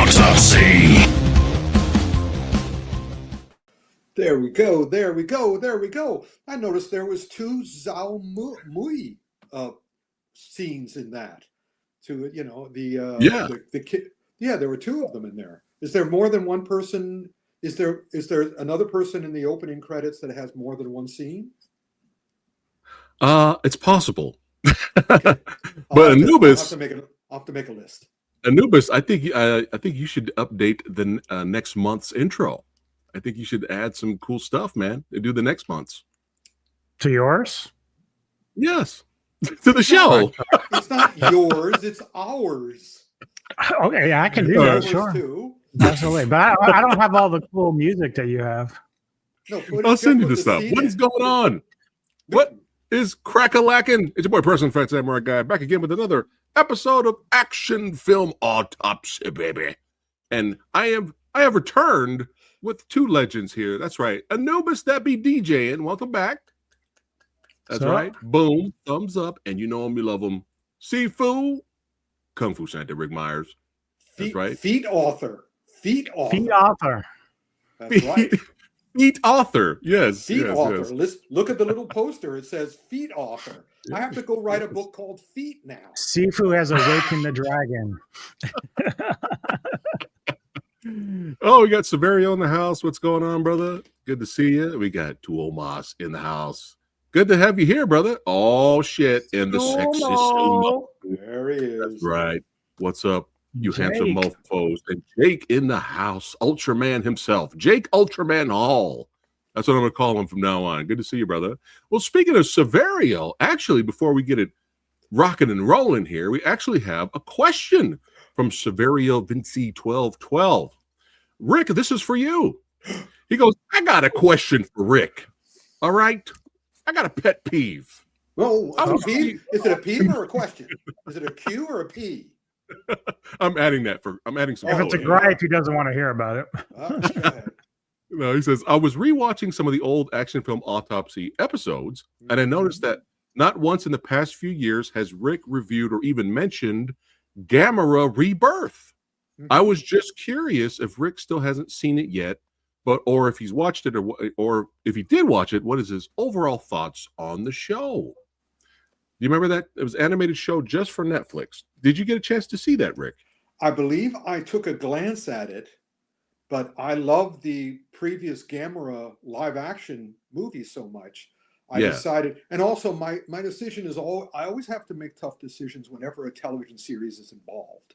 Autopsy. There we go. There we go. There we go. I noticed there was two Zhao Mui scenes in that. To the kid. Yeah, there were two of them in there. Is there more than one person? Is there another person in the opening credits that has more than one scene? It's possible. Okay. But Anubis, I'll have to make a list. Anubis, I think you should update the next month's intro. I think you should add some cool stuff, man, and do the next month's. To yours? Yes. To the show. It's not yours, it's ours. Okay, yeah, I can do that, sure. Too. Absolutely. But I don't have all the cool music that you have. No, I'll send you the stuff. What is going on? What is crack-a-lackin'? It's your boy, Person PhatSamuraiGuy, back again with another episode of Action Film Autopsy, baby. And I have returned with two legends here. That's right. Anubis, that be DJing. Welcome back. That's right. Boom. Thumbs up. And you know him, you love him. Sifu. Kung Fu Santa Rick Myers. That's right. Feet author. Feet author. That's right. Feet author. Yes. Feet yes, author. yes. Look at the little poster. It says feet author. I have to go write a book called Feet now. Sifu has awakened the dragon. Oh, we got Severio in the house. What's going on, brother? Good to see you. We got Tuomas in the house. Good to have you here, brother. Oh, shit. And the sexy sumo. There he is. That's right. What's up, you Jake. handsome mofos? And Jake in the house. Ultraman himself. Jake Ultraman Hall. That's what I'm going to call him from now on. Good to see you, brother. Well, speaking of Severio, actually, before we get it rocking and rolling here, we actually have a question from Severio Vinci 1212. Rick, this is for you. He goes, I got a question for Rick. All right. I got a pet peeve. Well, is it a peeve or a question? Is it a Q or a P? I'm adding some. If it's a gripe, he doesn't want to hear about it. Okay. No, he says, I was rewatching some of the old Action Film Autopsy episodes, and I noticed that not once in the past few years has Rick reviewed or even mentioned Gamera Rebirth. I was just curious if Rick still hasn't seen it yet, or if he's watched it, or if he did watch it, what is his overall thoughts on the show? Do you remember that? It was an animated show just for Netflix. Did you get a chance to see that, Rick? I believe I took a glance at it, but I love the previous Gamera live action movie so much. I decided, and also my decision is I always have to make tough decisions whenever a television series is involved,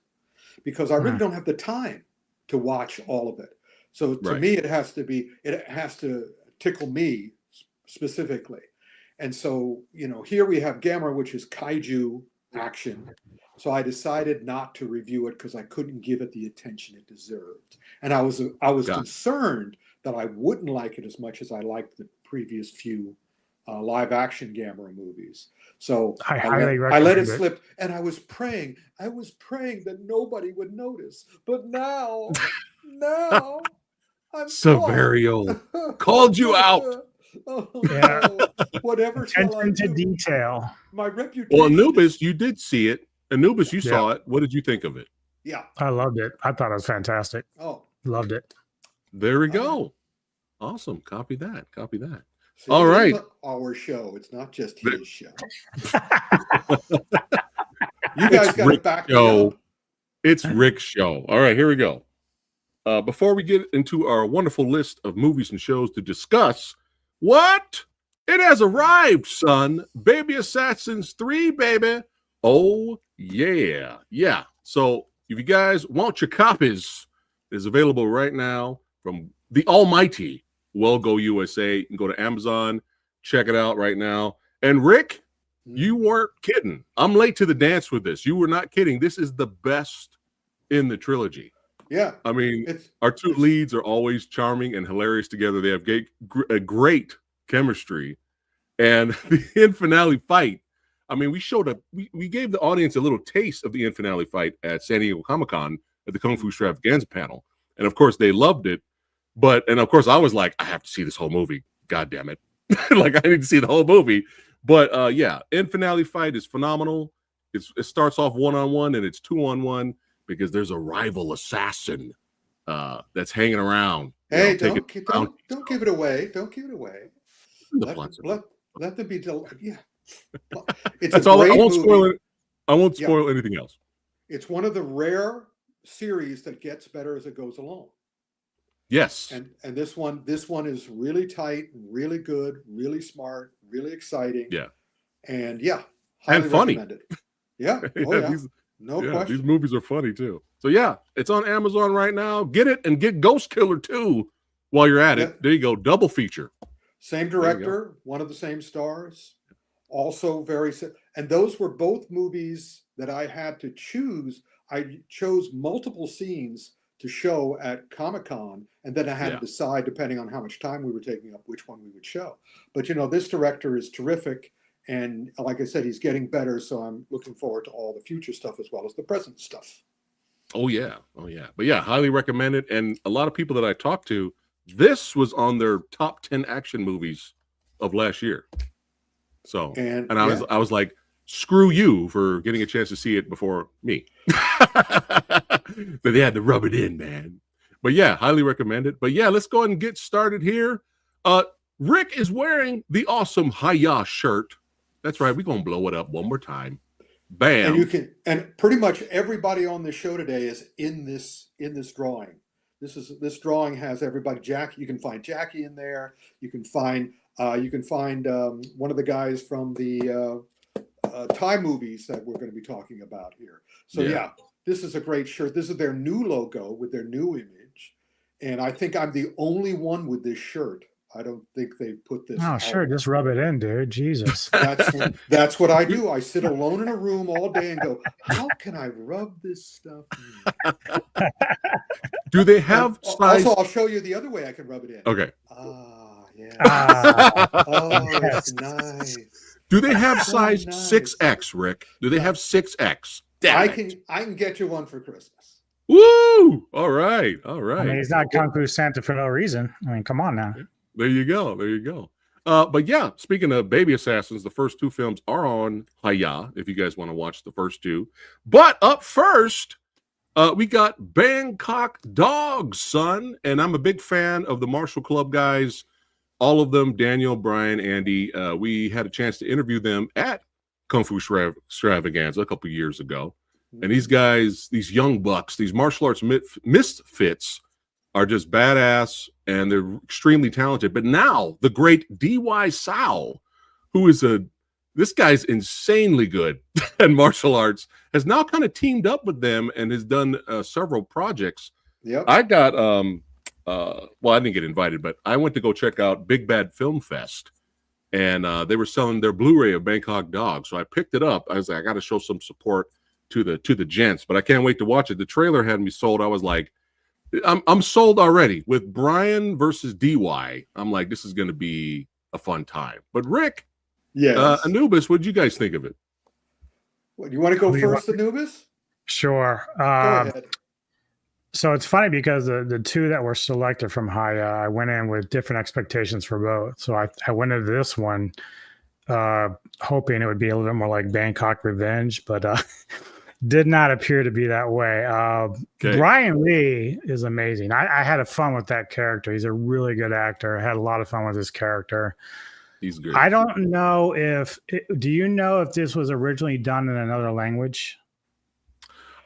because I really don't have the time to watch all of it. So to me, it has to tickle me specifically. And so, here we have Gamera, which is kaiju action. So I decided not to review it because I couldn't give it the attention it deserved. And I was concerned that I wouldn't like it as much as I liked the previous few live action Gamera movies. So I let it slip, and I was praying that nobody would notice. But now I'm Severio called you out. Oh, yeah. no. Whatever attention to detail. My reputation. Well, Anubis, you did see it. Anubis, you saw it. What did you think of it? Yeah, I loved it. I thought it was fantastic. Oh, loved it. There we go. Awesome. Copy that. See, all right. Our show. It's not just his show. You guys got to back me up. It's Rick's show. All right, here we go. Before we get into our wonderful list of movies and shows to discuss, what? It has arrived, son. Baby Assassins 3, baby. Oh, yeah. Yeah. So if you guys want your copies, it is available right now from the almighty Well Go USA. You can go to Amazon, check it out right now. And Rick, you weren't kidding. I'm late to the dance with this. You were not kidding. This is the best in the trilogy. Yeah. I mean, our two leads are always charming and hilarious together. They have a great chemistry. And the end finale fight, I mean, we gave the audience a little taste of the end finale fight at San Diego Comic-Con at the Kung Fu Extravaganza panel. And of course, they loved it. And of course, I was like, I have to see this whole movie. God damn it. Like, I need to see the whole movie. But yeah, end finale fight is phenomenal. It starts off 1-on-1 and it's 2-on-1. because there's a rival assassin that's hanging around. Hey, don't give it away. Don't give it away. Let them be yeah. It's that's a all. I great won't movie. spoil it. I won't spoil anything else. It's one of the rare series that gets better as it goes along. Yes. And this one is really tight, really good, really smart, really exciting. Yeah. And highly and funny. recommend it. Yeah. Oh yeah. No question. These movies are funny too. So yeah, it's on Amazon right now. Get it and get Ghost Killer 2 while you're at it. There you go. Double feature. Same director, one of the same stars. Also and those were both movies that I had to choose. I chose multiple scenes to show at Comic-Con, and then I had to decide, depending on how much time we were taking up, which one we would show. But this director is terrific, and like I said, he's getting better, so I'm looking forward to all the future stuff as well as the present stuff. Oh yeah. But yeah, highly recommend it. And a lot of people that I talked to, this was on their top 10 action movies of last year. So and I was like, screw you for getting a chance to see it before me. But they had to rub it in, man. But yeah, highly recommend it. But yeah, let's go ahead and get started here. Rick is wearing the awesome Hiya shirt. That's right. We're gonna blow it up one more time. Bam. And pretty much everybody on the show today is in this drawing. This drawing has everybody. Jackie, you can find Jackie in there. You can find one of the guys from the Thai movies that we're going to be talking about here. So yeah, this is a great shirt. This is their new logo with their new image, and I think I'm the only one with this shirt. I don't think they put this. Oh, sure, just rub it in, dude. Jesus. That's what I do. I sit alone in a room all day and go, how can I rub this stuff in? Do they have size? Also, I'll show you the other way I can rub it in. Okay. Yeah. It's nice. Do they have size 6X, Rick? Do they have 6X? I can get you one for Christmas. Woo! All right. I mean, he's not Kung Fu Santa for no reason. I mean, come on now. There you go. But yeah, speaking of baby assassins, the first two films are on Hiya, if you guys want to watch the first two. But up first, we got Bangkok Dog, son. And I'm a big fan of the Martial Club guys. All of them, Daniel, Brian, Andy. We had a chance to interview them at Kung Fu Extravaganza a couple years ago. And these guys, these young bucks, these martial arts misfits are just badass, and they're extremely talented. But now the great D.Y. Sao, who is this guy's insanely good at martial arts, has now kind of teamed up with them and has done several projects. Yep. I got well, I didn't get invited, but I went to go check out Big Bad Film Fest, and they were selling their Blu-ray of Bangkok Dog. So I picked it up. I was like, I got to show some support to the gents, but I can't wait to watch it. The trailer had me sold. I was like, I'm sold already. With Brian versus DY, I'm like, this is going to be a fun time. But Rick, Anubis, what did you guys think of it? What, you want to go first, Anubis? Sure. Go ahead. So it's funny because the two that were selected from Hiya, I went in with different expectations for both. So I went into this one hoping it would be a little bit more like Bangkok Revenge, but did not appear to be that way. Brian Lee is amazing. I had fun with that character. He's a really good actor. I had a lot of fun with his character. He's good. I don't know do you know if this was originally done in another language?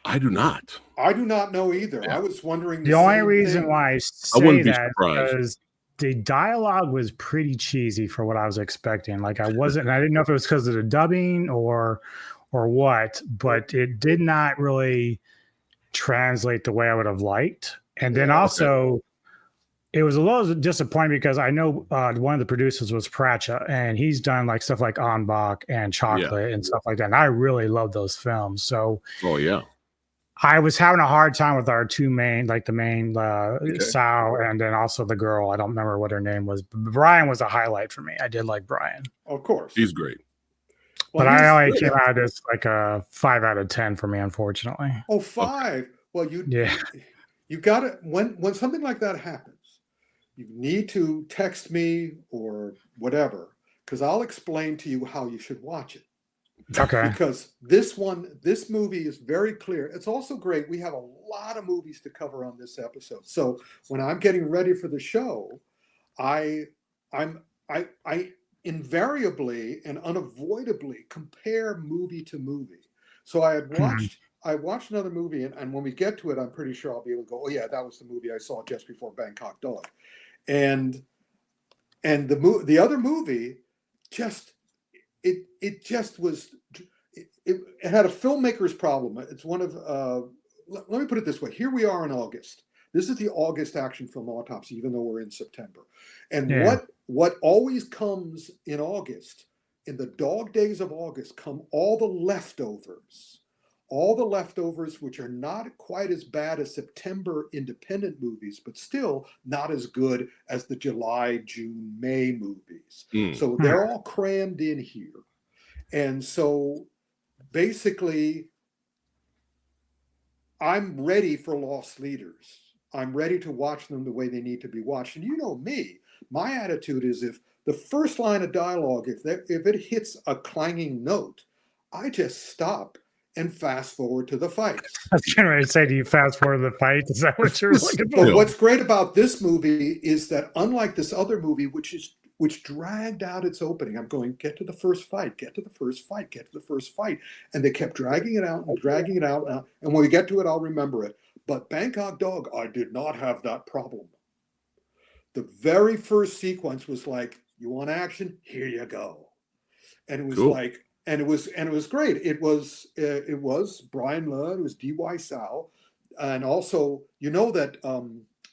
I do not. I do not know either. Yeah. I was wondering. The only reason why I say wouldn't be that surprised. Because the dialogue was pretty cheesy for what I was expecting. Like I didn't know if it was because of the dubbing or what, but it did not really translate the way I would have liked. And then also it was a little disappointing because I know one of the producers was Pratcha, and he's done like stuff like On Bach and Chocolate and stuff like that. And I really love those films. So I was having a hard time with our two main, like the main Sao and then also the girl. I don't remember what her name was. But Brian was a highlight for me. I did like Brian. Of course. He's great. Well, but I only came out as like a 5 out of 10 for me, unfortunately. Oh, 5. Okay. Well, you got it. When something like that happens, you need to text me or whatever, because I'll explain to you how you should watch it. Okay. Because this movie is very clear. It's also great. We have a lot of movies to cover on this episode. So when I'm getting ready for the show, I invariably and unavoidably compare movie to movie. So I watched another movie, and when we get to it, I'm pretty sure I'll be able to go, oh yeah, that was the movie I saw just before Bangkok Dog. And the other movie just it just was it had a filmmaker's problem. It's one of let me put it this way. Here we are in August. This is the August action film Autopsy, even though we're in September. And what always comes in August, in the dog days of August, come all the leftovers. All the leftovers, which are not quite as bad as September independent movies, but still not as good as the July, June, May movies. So they're all crammed in here. And so basically, I'm ready for Lost Leaders. I'm ready to watch them the way they need to be watched. And you know me, my attitude is if the first line of dialogue, if it hits a clanging note, I just stop and fast forward to the fights. I was getting ready to say, do you fast forward the fight? Is that what you're looking for? But what's great about this movie is that unlike this other movie, which dragged out its opening, I'm going, get to the first fight, get to the first fight, get to the first fight. And they kept dragging it out and dragging it out. And when we get to it, I'll remember it. But Bangkok Dog, I did not have that problem. The very first sequence was like, you want action? Here you go. And it was like, and it was great. It was Brian Ludd, it was D.Y. Sao, and also you know that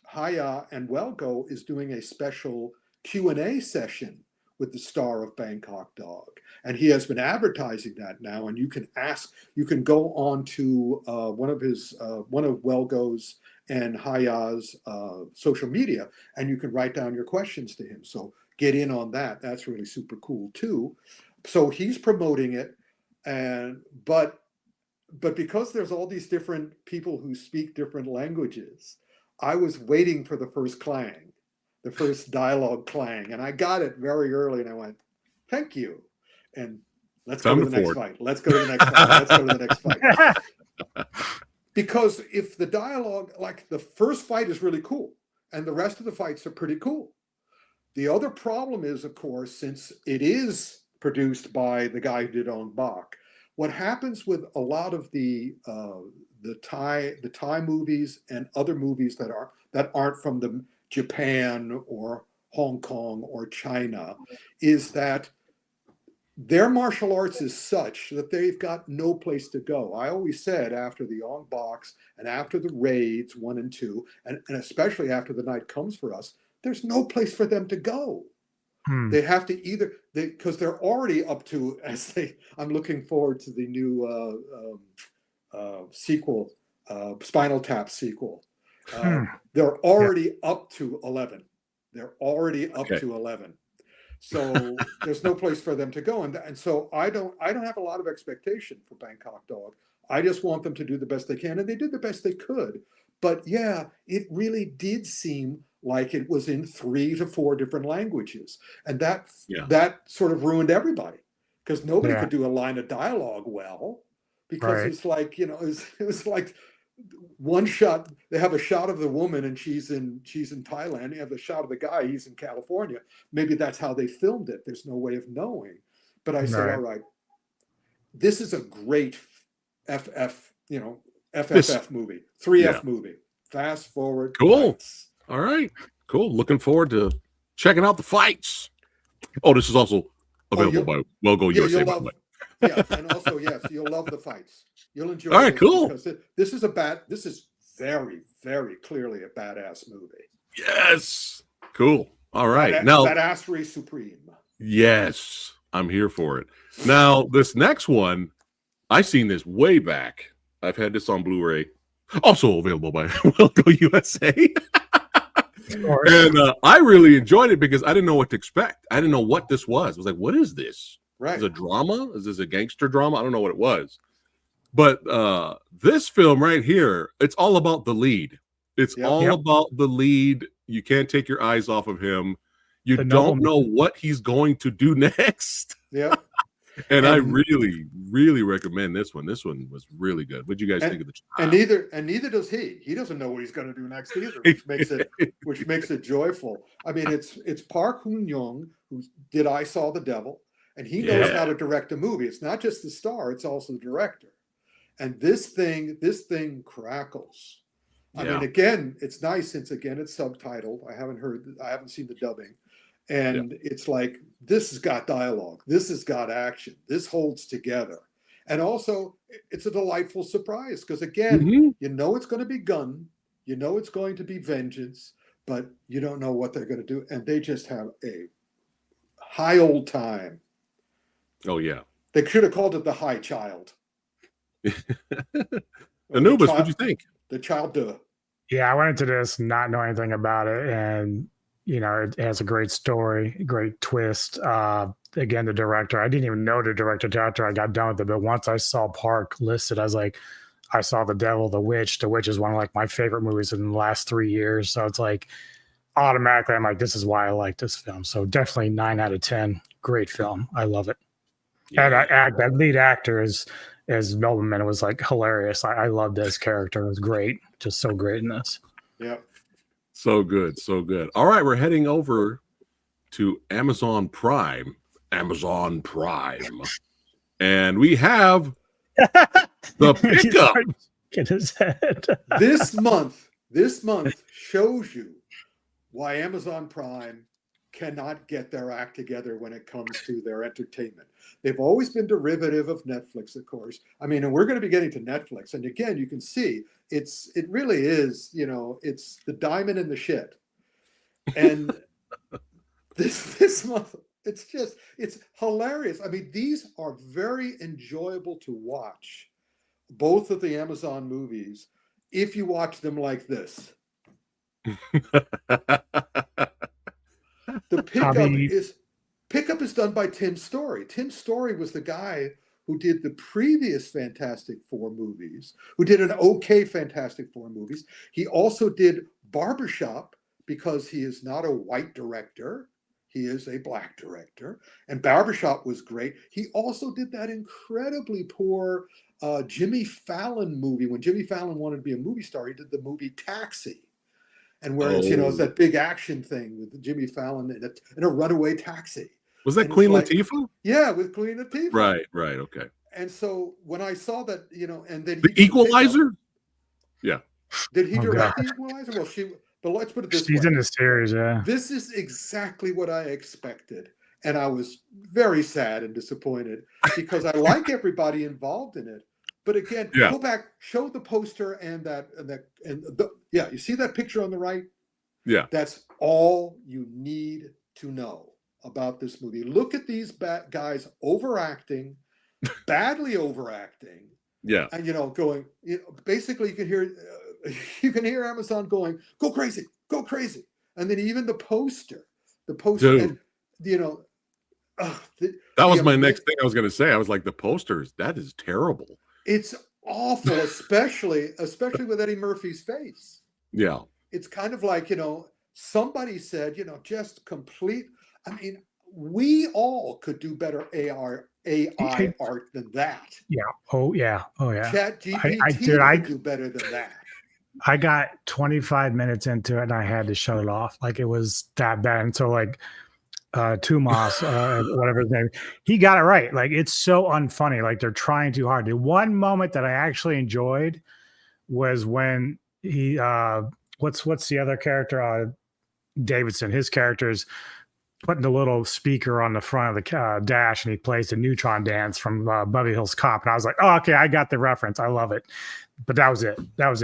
Haya and Welgo is doing a special Q&A session with the star of Bangkok Dog, and he has been advertising that now. And you can go on to one of Welgo's and Haya's social media, and you can write down your questions to him. So get in on that. That's really super cool too. So he's promoting it, but because there's all these different people who speak different languages, I was waiting for the first clang, the first dialogue clang, and I got it very early, and I went, "Thank you," and let's go to the next fight. Let's go to the next fight. Let's go to the next fight. Because if the dialogue, like the first fight is really cool, and the rest of the fights are pretty cool. The other problem is, of course, since it is produced by the guy who did Ong Bak, what happens with a lot of the Thai movies and other movies that aren't from the Japan or Hong Kong or China is that their martial arts is such that they've got no place to go. I always said after the Ong Baks and after the Raids 1 and 2, and especially after The Night Comes for Us, there's no place for them to go. They have to because they're already up to, I'm looking forward to the new sequel, Spinal Tap sequel. They're already up to 11. They're already up to 11. So there's no place for them to go. And so I don't have a lot of expectation for Bangkok Dog. I just want them to do the best they can. And they did the best they could. But yeah, it really did seem like it was in 3 to 4 different languages. And that sort of ruined everybody, because nobody could do a line of dialogue well, because it's like, it was like one shot, they have a shot of the woman and she's in Thailand. You have the shot of the guy, he's in California. Maybe that's how they filmed it. There's no way of knowing. But I said, all right, this is a great FFF movie, 3F movie. Fast forward. Cool. Fights. All right. Cool. Looking forward to checking out the fights. Oh, this is also available by Welgo USA, by the way. Yeah, and also, yes, you'll love the fights. You'll enjoy it. All right, cool. Because this is very, very clearly a badass movie. Yes. Cool. All right. Now, badassery supreme. Yes, I'm here for it. Now, this next one, I've seen this way back. I've had this on Blu-ray. Also available by Welgo USA. And I really enjoyed it because I didn't know what to expect. I didn't know what this was. I was like, what is this? Right. Is it a drama? Is this a gangster drama? I don't know what it was. But this film right here, it's all about the lead. It's all about the lead. You can't take your eyes off of him. You don't know what he's going to do next. Yeah. And I really, really recommend this one. This one was really good. What'd you guys think of the child? And neither does he. He doesn't know what he's going to do next either, which makes it joyful. I mean, it's Park Hoon-young who did I Saw the Devil, and he knows how to direct a movie. It's not just the star; it's also the director. And this thing crackles. I mean, again, it's nice since again it's subtitled. I haven't seen the dubbing. And it's like, this has got dialogue. This has got action. This holds together. And also, it's a delightful surprise because, again, you know it's going to be gun. You know it's going to be vengeance, but you don't know what they're going to do. And they just have a high old time. Oh, yeah. They should have called it the High Child. Anubis, what'd you think? The Childe. Yeah, I went into this not knowing anything about it. And you know, it has a great story, great twist. Again, the director, I didn't even know the director after I got done with it. But once I saw Park listed, I was like, I saw The Devil, The Witch. The Witch is one of like my favorite movies in the last 3 years. So it's like automatically, I'm like, this is why I like this film. So definitely 9 out of 10. Great film. I love it. Yeah. And that lead actor is Nobleman. It was like hilarious. I loved his character. It was great. Just so great in this. Yeah. So good, so good. All right, we're heading over to Amazon Prime. And we have the pickup. Get his head. This month shows you why Amazon Prime cannot get their act together when it comes to their entertainment. They've always been derivative of Netflix, of course. I mean, and we're going to be getting to Netflix. And again, you can see it really is, you know, it's the diamond in the shit. And this month, it's hilarious. I mean, these are very enjoyable to watch, both of the Amazon movies, if you watch them like this. The pickup is done by Tim Story. Tim Story was the guy who did the previous Fantastic Four movies, who did an okay Fantastic Four movies. He also did Barbershop because he is not a white director. He is a black director. And Barbershop was great. He also did that incredibly poor Jimmy Fallon movie. When Jimmy Fallon wanted to be a movie star, he did the movie Taxi. And whereas, you know, it's that big action thing with Jimmy Fallon in a runaway taxi. Was that Queen Latifah? Yeah, with Queen Latifah. Right, okay. And so when I saw that, you know, and then The Equalizer? Yeah. Did he direct The Equalizer? Well, but let's put it this way. She's in the series, yeah. This is exactly what I expected. And I was very sad and disappointed because I like everybody involved in it. But again, go back, show the poster you see that picture on the right? Yeah. That's all you need to know about this movie. Look at these guys overacting, badly overacting. Yeah. And, you know, going, you know, basically you can hear Amazon going, go crazy. And then even the poster, and, you know, that was my next thing I was going to say. I was like, the posters, that is terrible. It's awful, especially with Eddie Murphy's face. Yeah. It's kind of like, you know, somebody said, you know, just complete. I mean, we all could do better AI art than that. Yeah. Oh, yeah. Chat GPT could do better than that. I got 25 minutes into it and I had to shut it off. Like it was that bad. And so like Tumas, whatever his name, he got it right. Like it's so unfunny. Like they're trying too hard. The one moment that I actually enjoyed was when he what's the other character? Davidson. His character's putting the little speaker on the front of the dash and he plays the Neutron Dance from Beverly Hills Cop. And I was like, oh, okay, I got the reference. I love it. But that was it.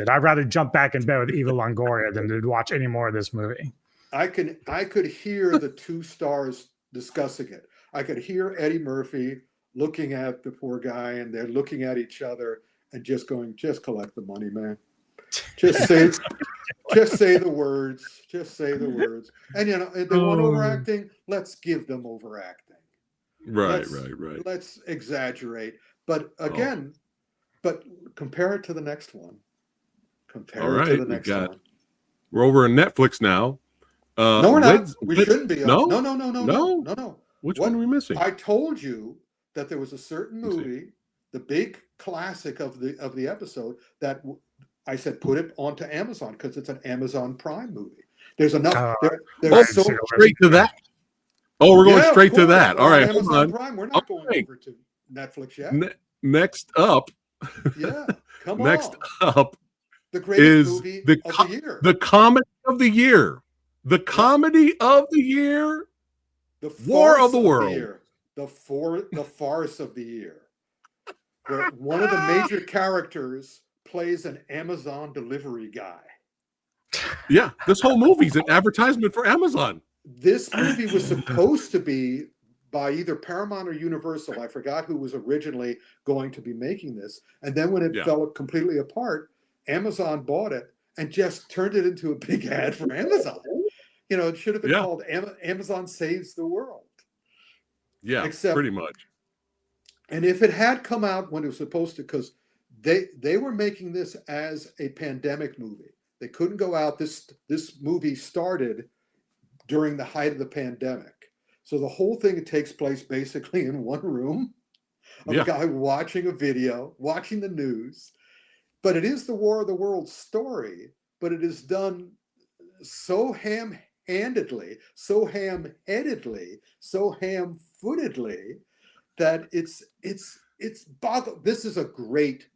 I'd rather jump back in bed with Eva Longoria than to watch any more of this movie. I could hear the two stars discussing it. I could hear Eddie Murphy looking at the poor guy and they're looking at each other and just going, just collect the money, man. Just say the words. Just say the words. And you know, if they want overacting, let's give them overacting. Right. Let's exaggerate. But again, but compare it to the next one. We're over on Netflix now. No, we're not. We shouldn't be. No. No. Which one are we missing? I told you that there was a certain movie, the big classic of the episode, that I said put it onto Amazon because it's an Amazon Prime movie. There's enough. There's so straight to that. Oh, we're going straight to that. We're all right, Amazon hold on. Prime. We're not going over to Netflix yet. Next up. Yeah, come next on. up the greatest movie of the year. The comedy of the year. The comedy of the year. The War of the World. The farce of the year. Where one of the major characters plays an Amazon delivery guy. Yeah, this whole movie's an advertisement for Amazon. This movie was supposed to be by either Paramount or Universal. I forgot who was originally going to be making this. And then when it fell completely apart, Amazon bought it and just turned it into a big ad for Amazon. You know, it should have been called Amazon Saves the World. Yeah, pretty much. And if it had come out when it was supposed to, because they were making this as a pandemic movie. They couldn't go out. This movie started during the height of the pandemic. So the whole thing takes place basically in one room of a guy watching a video, watching the news. But it is the War of the World story, but it is done so ham-handedly, so ham-headedly, so ham-footedly that it's this is a great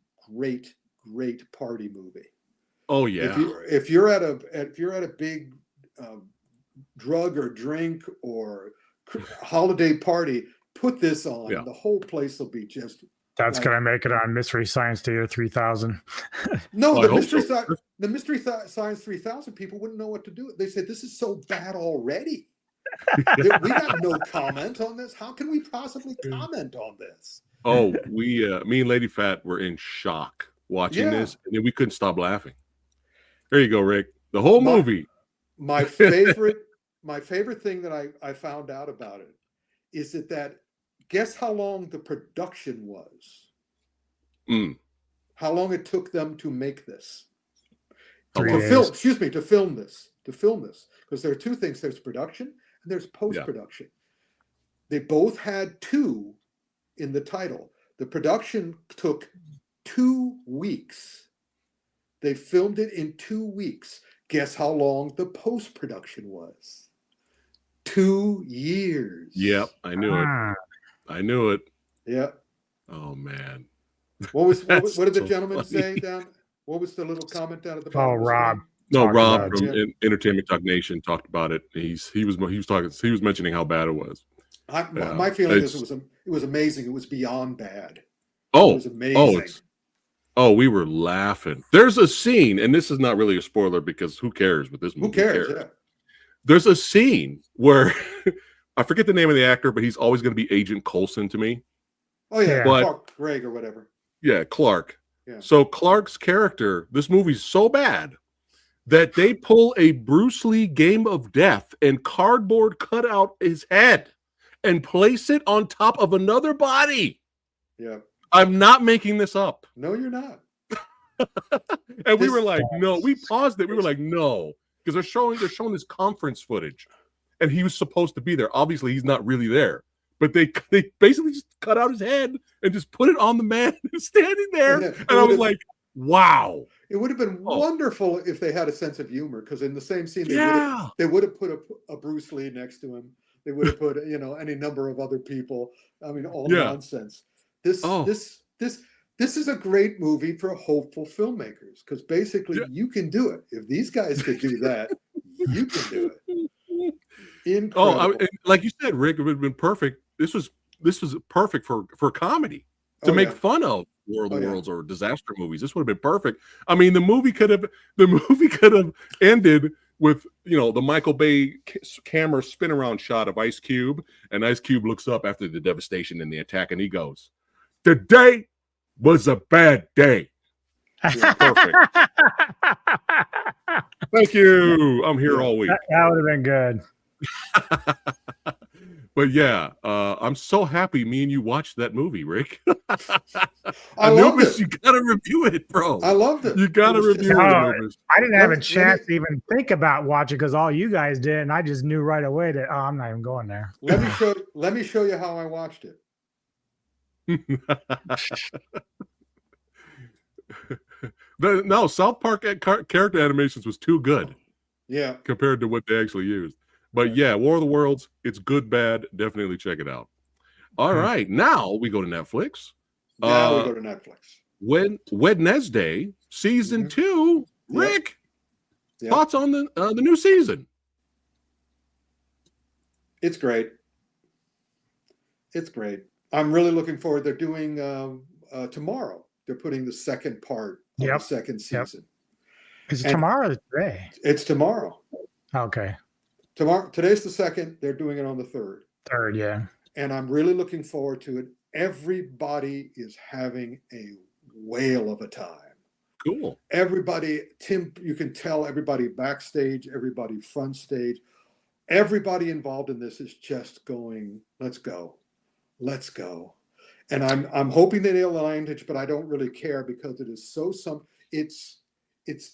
party movie. Oh yeah. If you're at a big drug or drink or holiday party, put this on. The whole place will be just. That's gonna make it on Mystery Science Theater 3000. No, the Mystery Science 3000 people wouldn't know what to do. They said this is so bad already. We got no comment on this. How can we possibly comment on this? Oh, me and Lady Phat were in shock watching this, and then we couldn't stop laughing. There you go, Rick. The whole movie. My favorite thing that I found out about it is that guess how long the production was? How long it took them to make this? To film this. Because there are two things. There's production and there's post-production. They both had 2 in the title. The production took 2 weeks. They filmed it in 2 weeks. Guess how long the post-production was? 2 years. Yep, I knew it. Yeah. Oh man. What did the gentleman say down? What was the little comment down at the bottom? Oh, Rob. No, Rob from Entertainment Talk Nation talked about it. He was mentioning how bad it was. My feeling is it was amazing. It was beyond bad. Oh, it was amazing. We were laughing. There's a scene, and this is not really a spoiler because who cares with this movie? Who cares? Yeah. There's a scene where I forget the name of the actor, but he's always going to be Agent Coulson to me. Oh yeah, Clark Gregg or whatever. Yeah, Clark. Yeah. So Clark's character, this movie's so bad that they pull a Bruce Lee Game of Death and cardboard cut out his head and place it on top of another body. Yeah. I'm not making this up. No, you're not. And we were like, no. We paused it. We were like, no. Because they're showing this conference footage. And he was supposed to be there. Obviously, he's not really there. But they basically just cut out his head and just put it on the man who's standing there. And I was like, wow. It would have been wonderful if they had a sense of humor, because in the same scene, they would have put a Bruce Lee next to him. They would have put, any number of other people. I mean, all nonsense. This is a great movie for hopeful filmmakers, because basically you can do it. If these guys could do that, you can do it. Incredible. Like you said, Rick, it would have been perfect. This was perfect for comedy to make fun of War of the Worlds or disaster movies. This would have been perfect. I mean, the movie could have ended with the Michael Bay camera spin around shot of Ice Cube, and Ice Cube looks up after the devastation and the attack, and he goes, "Today was a bad day." Perfect. Thank you. I'm here all week. That would have been good. But yeah, I'm so happy me and you watched that movie, Rick. I loved it. You gotta review it, bro. I loved it. You gotta review it. I didn't have a chance to even think about watching because all you guys did, and I just knew right away that I'm not even going there. Let me show you how I watched it. No, South Park character animations was too good. Yeah. Compared to what they actually used. But Right. yeah, War of the Worlds, it's good, bad. Definitely check it out. All right. Now we go to Netflix. Now we go to Netflix. Wednesday, season 2. Rick, thoughts on the new season? It's great. It's great. I'm really looking forward. They're doing tomorrow. They're putting the second part of the second season. Is it tomorrow or today? It's tomorrow. Okay. Tomorrow. Today's the second. They're doing it on the third. Third, yeah. And I'm really looking forward to it. Everybody is having a whale of a time. Cool. Everybody, Tim, you can tell everybody backstage, everybody front stage, everybody involved in this is just going, let's go. Let's go. And I'm hoping that they'll align it, but I don't really care because it is so it's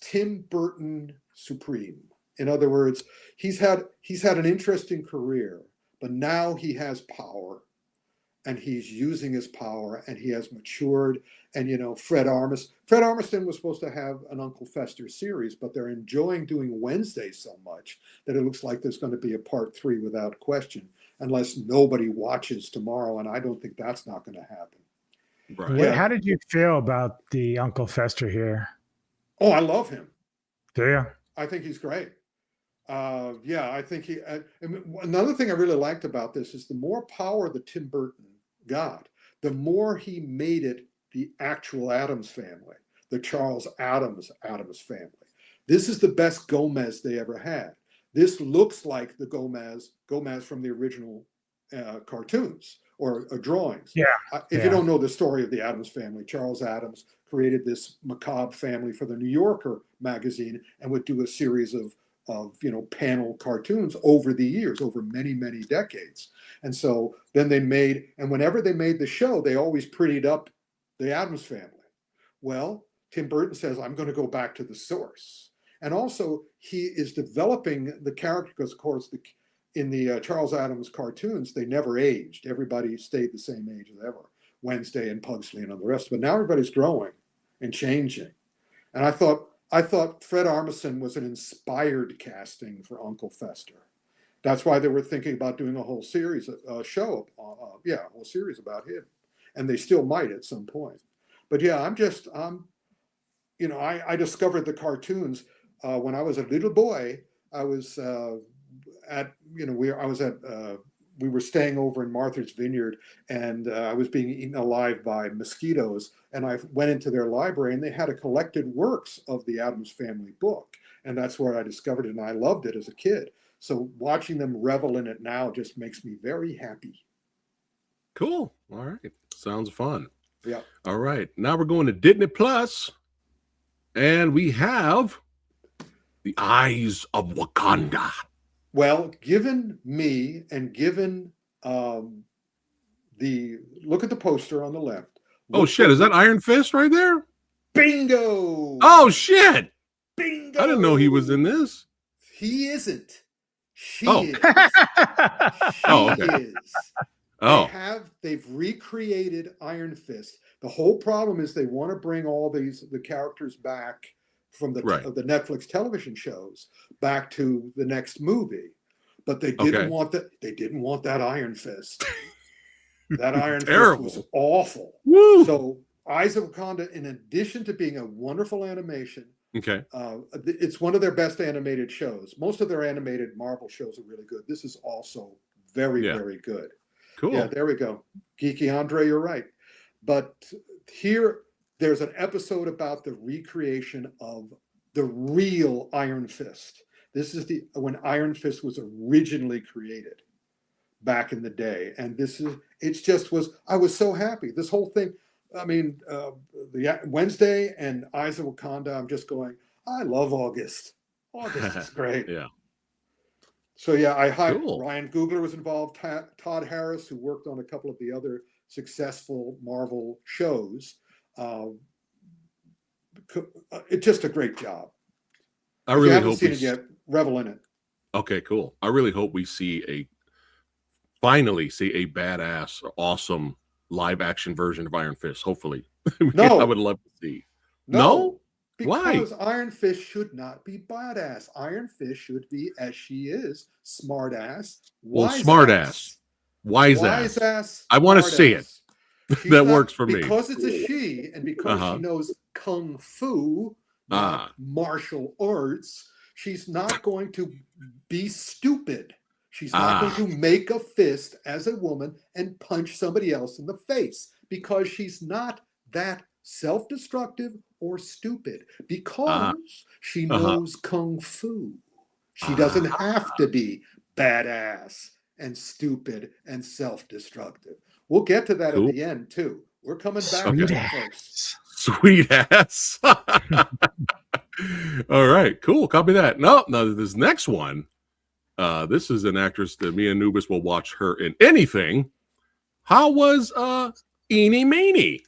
Tim Burton supreme. In other words, he's had an interesting career, but now he has power and he's using his power and he has matured. And, Fred Armisen was supposed to have an Uncle Fester series, but they're enjoying doing Wednesday so much that it looks like there's going to be a part 3 without question, unless nobody watches tomorrow. And I don't think that's not going to happen. Right. Yeah. How did you feel about the Uncle Fester here? Oh, I love him. Yeah. I think he's great. I think another thing I really liked about this is the more power that Tim Burton got, the more he made it the actual Addams family, the Charles Addams family. This is the best Gomez they ever had. This looks like the Gomez from the original cartoons or drawings. Yeah. If you don't know the story of the Addams family, Charles Addams created this macabre family for the New Yorker magazine and would do a series of panel cartoons over the years, over many, many decades. And so then whenever they made the show, they always prettied up the Addams family. Well, Tim Burton says, I'm going to go back to the source. And also he is developing the character because, of course, in the Charles Addams cartoons, they never aged. Everybody stayed the same age as ever. Wednesday and Pugsley and all the rest. But now everybody's growing and changing. And I thought Fred Armisen was an inspired casting for Uncle Fester. That's why they were thinking about doing a whole series, a whole series about him. And they still might at some point. But yeah, I discovered the cartoons when I was a little boy. I was we were staying over in Martha's Vineyard, and I was being eaten alive by mosquitoes. And I went into their library, and they had a collected works of the Addams Family book. And that's where I discovered it, and I loved it as a kid. So watching them revel in it now just makes me very happy. Cool. All right. Sounds fun. Yeah. All right. Now we're going to Disney Plus, and we have The Eyes of Wakanda. Well, given me and given look at the poster on the left. Oh shit! Is that Iron Fist right there? Bingo! Oh shit! Bingo! I didn't know he was in this. He isn't. She is. Okay. Is. They've recreated Iron Fist. The whole problem is they want to bring all the characters back from the Netflix television shows back to the next movie, but they didn't want that. They didn't want that Iron Fist. That Iron Fist was awful. Woo! So Eyes of Wakanda, in addition to being a wonderful animation, it's one of their best animated shows. Most of their animated Marvel shows are really good. This is also very, very good. Cool. Yeah, there we go. Geeky Andre, you're right. But here, there's an episode about the recreation of the real Iron Fist. This is when Iron Fist was originally created back in the day. And I was so happy. This whole thing, I mean, the Wednesday and Eyes of Wakanda, I'm just going, I love August. August is great. Yeah. So yeah, Ryan Coogler was involved, Todd Harris, who worked on a couple of the other successful Marvel shows. It's just a great job. I really hope seen it yet. Revel in it. Okay, cool. I really hope we finally see a badass, awesome live action version of Iron Fist. Hopefully, No. I would love to see. No, Why? because Iron Fist should not be badass. Iron Fist should be as she is, smart ass, Well, wise smart ass, wise ass. I want to smart see it. ass. She's That not, works for me. because it's a she, and because she knows kung fu, not martial arts. She's not going to be stupid. She's not going to make a fist as a woman and punch somebody else in the face, because she's not that self-destructive or stupid, because she knows kung fu. She doesn't have to be badass and stupid and self-destructive. We'll get to that at the end too. We're coming back to that, folks. Sweet ass. All right, cool. Copy that. No, this next one. This is an actress that me and Anubis will watch her in anything. How was Eenie Meanie?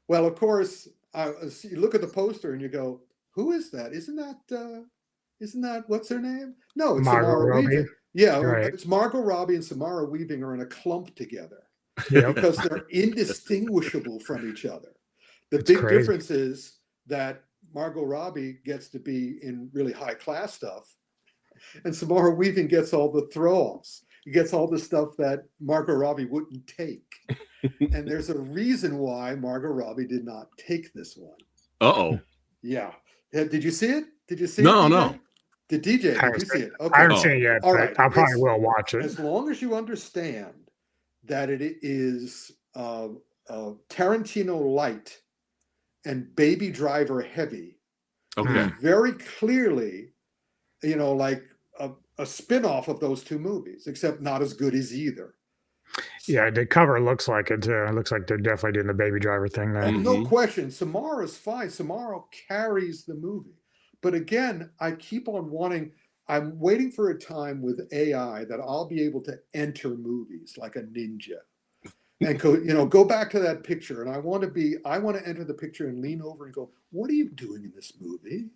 Well, of course, you look at the poster and you go, "Who is that? Isn't that what's her name?" No, it's Samara Weaving. Yeah, right. It's Margot Robbie and Samara Weaving are in a clump together because they're indistinguishable from each other. The big difference is that Margot Robbie gets to be in really high class stuff, and Samara Weaving gets all the throw-offs. He gets all the stuff that Margot Robbie wouldn't take. And there's a reason why Margot Robbie did not take this one. Uh-oh. Yeah. Did you see it? Did you see it? No. Did you see it? Okay. I haven't seen it yet, all right. I probably will watch it. As long as you understand that it is Tarantino light and Baby Driver heavy. Okay. Very clearly, like a spin-off of those two movies, except not as good as either. Yeah, the cover looks like it too. It looks like they're definitely doing the Baby Driver thing there. No question. Samara's fine. Samara carries the movie. But again, I keep on I'm waiting for a time with AI that I'll be able to enter movies like a ninja. And go back to that picture. And I want to enter the picture and lean over and go, "What are you doing in this movie?"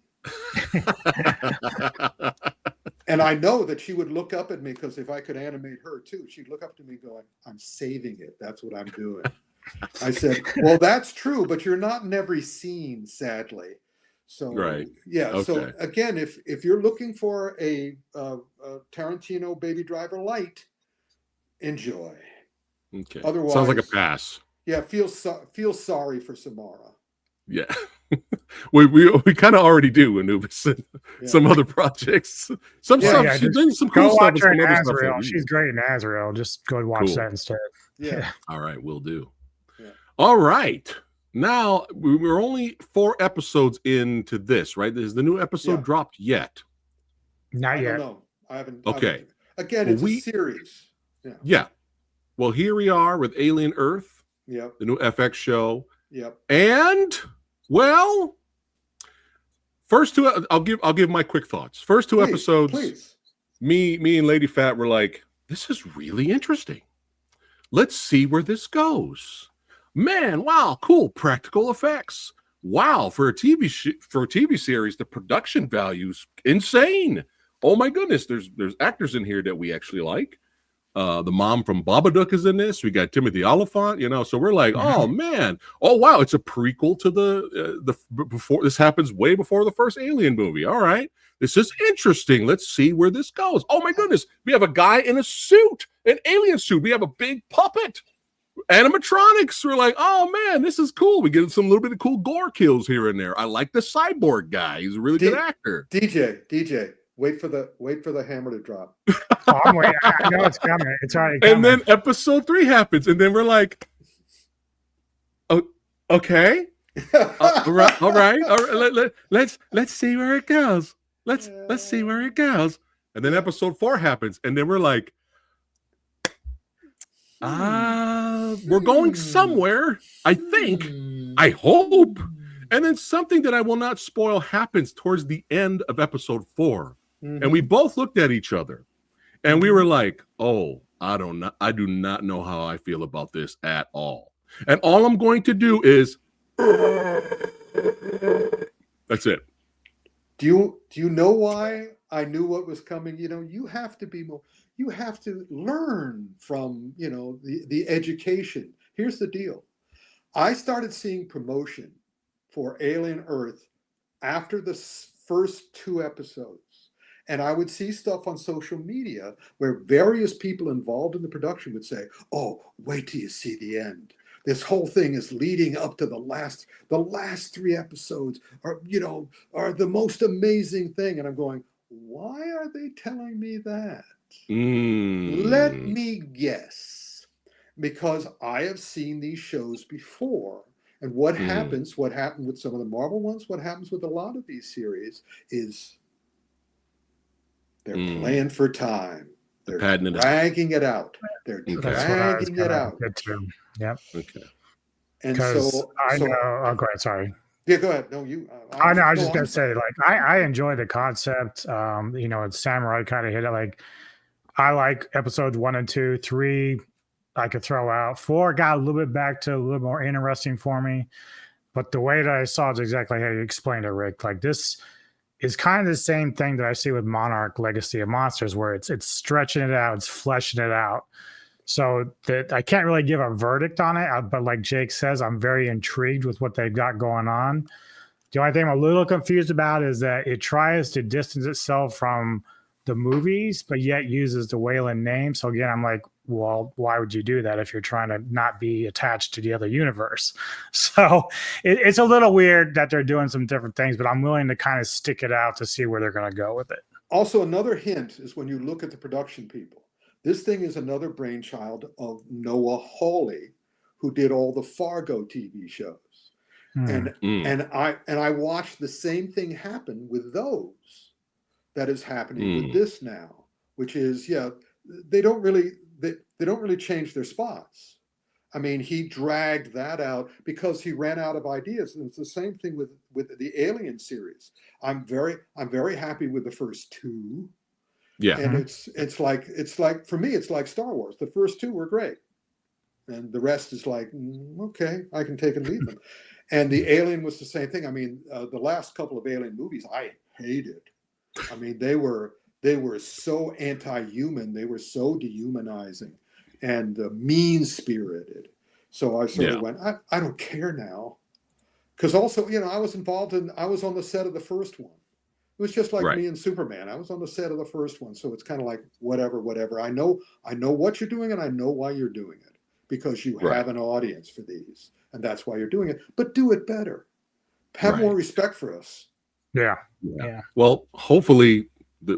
And I know that she would look up at me, because if I could animate her too, she'd look up to me going, "I'm saving it. That's what I'm doing." I said, "Well, that's true, but you're not in every scene, sadly." So, yeah. Okay. So again, if you're looking for a Tarantino Baby Driver light, enjoy. Okay. Otherwise, sounds like a pass. Yeah. Feel sorry for Samara. Yeah. we kind of already do, Anubis. Some other projects. Some stuff. She's doing some cool stuff. Her in Azrael. She's great in Azrael. Just go and watch that instead. Yeah. All right, we'll do. Yeah. All right. Now we're only 4 episodes into this, right? Has the new episode dropped yet? Not yet. No, I haven't. Okay. Again, it's a series. Yeah. Well, here we are with Alien Earth. Yep. The new FX show. Yep. And first 2, I'll give my quick thoughts. First 2 episodes, please. Me and Lady Phat were like, this is really interesting. Let's see where this goes. Man, wow, cool practical effects. Wow, for a TV series, the production value's insane. Oh my goodness, there's actors in here that we actually like. The mom from Babadook is in this. We got Timothy Oliphant, so we're like, oh man, oh wow, it's a prequel to the before. This happens way before the first Alien movie. All right, this is interesting. Let's see where this goes. Oh my goodness, we have a guy in a suit, an alien suit. We have a big puppet, animatronics. We're like, oh man, this is cool. We get some little bit of cool gore kills here and there. I like the cyborg guy. He's a really good actor. DJ. Wait for the hammer to drop. Oh, I'm waiting. I know it's coming. It's already coming. And then episode 3 happens, and then we're like, "Oh, okay, all right. Let's see where it goes. Let's see where it goes." And then episode 4 happens, and then we're like, we're going somewhere. I think. I hope. And then something that I will not spoil happens towards the end of episode 4. And we both looked at each other and we were like, oh, I do not know how I feel about this at all. And all I'm going to do is that's it. Do you know why I knew what was coming? You have to be more, you have to learn from, the education. Here's the deal. I started seeing promotion for Alien Earth after the first 2 episodes. And I would see stuff on social media where various people involved in the production would say, oh, wait till you see the end. This whole thing is leading up to the last 3 episodes are the most amazing thing. And I'm going, why are they telling me that? Let me guess. Because I have seen these shows before. And what happened with some of the Marvel ones, what happens with a lot of these series is they're playing for time. They're dragging it out. They're dragging it out. Yep. Okay. And so I know. Oh, go ahead. Sorry. Yeah, go ahead. No, you. I know. I was just gonna say, like, I enjoy the concept. It's Samurai kind of hit it. Like, I like episodes 1 and 2, 3. I could throw out 4. Got a little bit back to a little more interesting for me. But the way that I saw it is exactly how you explained it, Rick. Like, this is kind of the same thing that I see with Monarch Legacy of Monsters, where it's stretching it out, it's fleshing it out. So that I can't really give a verdict on it, but like Jake says, I'm very intrigued with what they've got going on. The only thing I'm a little confused about is that it tries to distance itself from the movies, but yet uses the Wayland name. So again, I'm like, well, why would you do that if you're trying to not be attached to the other universe? So it's a little weird that they're doing some different things, but I'm willing to kind of stick it out to see where they're going to go with it. Also, another hint is when you look at the production people, this thing is another brainchild of Noah Hawley, who did all the Fargo TV shows. And I watched the same thing happen with those that is happening with this now, which is, they don't really change their spots. I mean, he dragged that out because he ran out of ideas. And it's the same thing with the Alien series. I'm very happy with the first 2. Yeah. And it's like for me, it's like Star Wars. The first 2 were great. And the rest is like, okay, I can take and leave them. And the Alien was the same thing. I mean, the last couple of Alien movies I hated. I mean, they were so anti-human. They were so dehumanizing and mean-spirited. So I sort of went, I don't care now. Because also, I was on the set of the first one. It was just like me and Superman. I was on the set of the first one. So it's kind of like, whatever. I know what you're doing and I know why you're doing it. Because you have an audience for these. And that's why you're doing it. But do it better. Have more respect for us. Yeah. Well, hopefully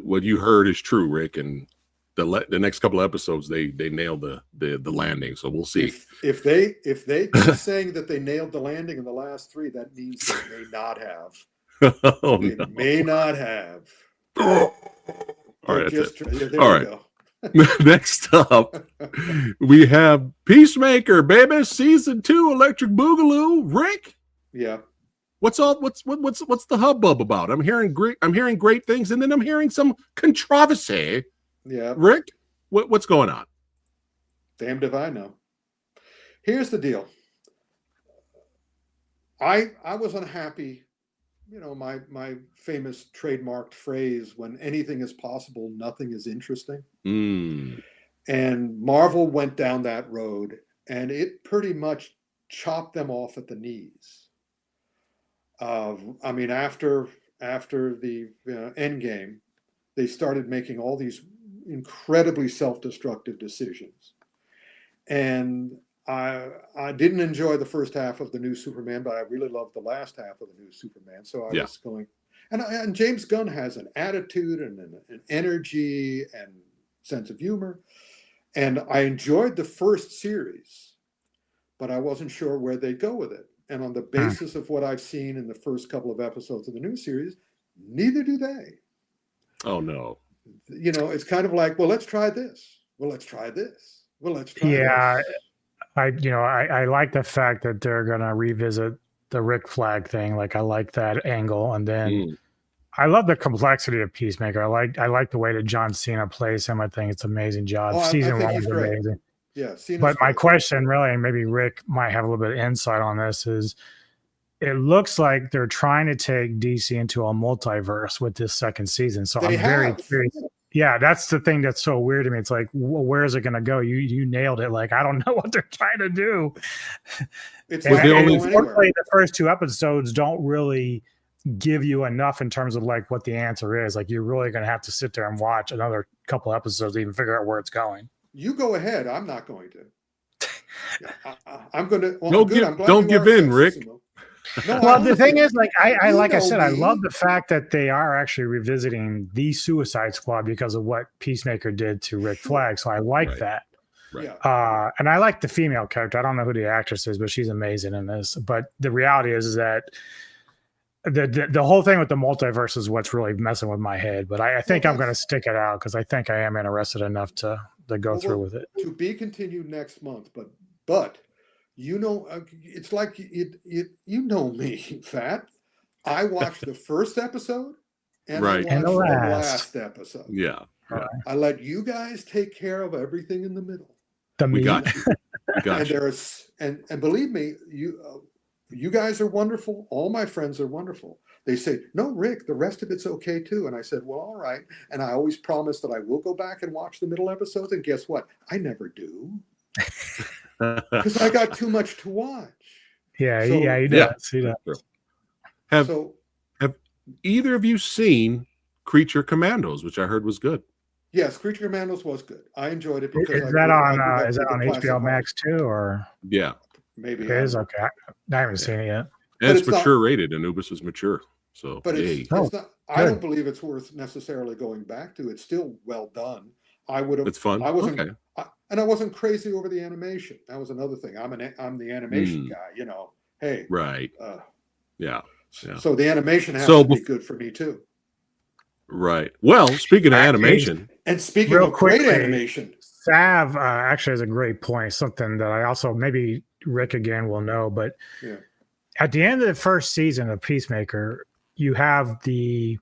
what you heard is true, Rick. And the next couple of episodes, they nailed the landing. So we'll see. If they keep saying that they nailed the landing in the last 3, that means they may not have. May not have. All right. All right. Go. Next up, we have Peacemaker, baby, season 2, Electric Boogaloo. Rick, what's the hubbub about? I'm hearing great things, and then I'm hearing some controversy. Yeah, Rick, what's going on? Damned if I know. Here's the deal. I was unhappy. My famous trademarked phrase, when anything is possible, nothing is interesting. And Marvel went down that road, and it pretty much chopped them off at the knees. I mean, after the Endgame, they started making all these incredibly self-destructive decisions. And I didn't enjoy the first half of the new Superman, but I really loved the last half of the new Superman. So I was going, and James Gunn has an attitude and an energy and sense of humor. And I enjoyed the first series, but I wasn't sure where they'd go with it. And on the basis of what I've seen in the first couple of episodes of the new series, neither do they. Oh, no. It's kind of like, well, let's try this. Well, let's try this. Well, let's try this. I like the fact that they're gonna revisit the Rick Flag thing. Like, I like that angle, and then I love the complexity of Peacemaker. I like the way that John Cena plays him. I think it's an amazing job. Season 1 was amazing. Yeah, but my question, really, and maybe Rick might have a little bit of insight on this, is it looks like they're trying to take DC into a multiverse with this second season. So I'm very curious. Yeah, that's the thing that's so weird to me. It's like, where is it going to go? You nailed it. Like, I don't know what they're trying to do. It's Was not the going only- to go anywhere. The first 2 episodes don't really give you enough in terms of like what the answer is. Like, you're really going to have to sit there and watch another couple episodes to even figure out where it's going. You go ahead. I'm not going to. I'm going to. Well, Don't good. give- I'm glad don't you give are in, Rick. sexist, though. No, Well, the thing honestly, is, like, I you like I know said, I me. love the fact that they are actually revisiting the Suicide Squad because of what Peacemaker did to Rick Sure. Flag. So I like Right. that. Right. Yeah. And I like the female character. I don't know who the actress is, but she's amazing in this. But the reality is that the whole thing with the multiverse is what's really messing with my head. But I think Well, I'm going to that's- stick it out because I think I am interested enough to go Well, through with it. To be continued next month, but you know, it's like you know me, Phat. I watched the first episode and Right. I And watched the the last. last episode. Yeah. I let you guys take care of everything in the middle. The We meat. got you. We got And you. there's and believe me, you guys are wonderful. All my friends are wonderful. They say, "No, Rick, the rest of it's okay too." And I said, "Well, all right." And I always promise that I will go back and watch the middle episodes. And guess what? I never do because I got too much to watch. Yeah, So- yeah, he does. Yeah. He does. True. Have So either of you seen Creature Commandos, which I heard was good? yes, Creature Commandos was good. I enjoyed it because Is I that grew- I on grew up is that with the on classic HBO horror. Max too, or Yeah. Maybe it I is? don't know. Okay, I haven't seen it yet. But And it's it's not- mature rated. Anubis is mature. So But hey. it's Oh, not. I good. don't believe it's worth necessarily going back to. It's still well done. I would have. It's fun. I wasn't. Okay. And I wasn't crazy over the animation. That was another thing. I'm the animation Mm. guy. You know. Hey. Right. Uh, Yeah. Yeah. So the animation has So to be good for me too. Right. Well, speaking of Actually, animation, And speaking Real of great quickly, animation, Sav actually has a great point. Something that I also maybe Rick again will know, but Yeah. at the end of the first season of Peacemaker, you have the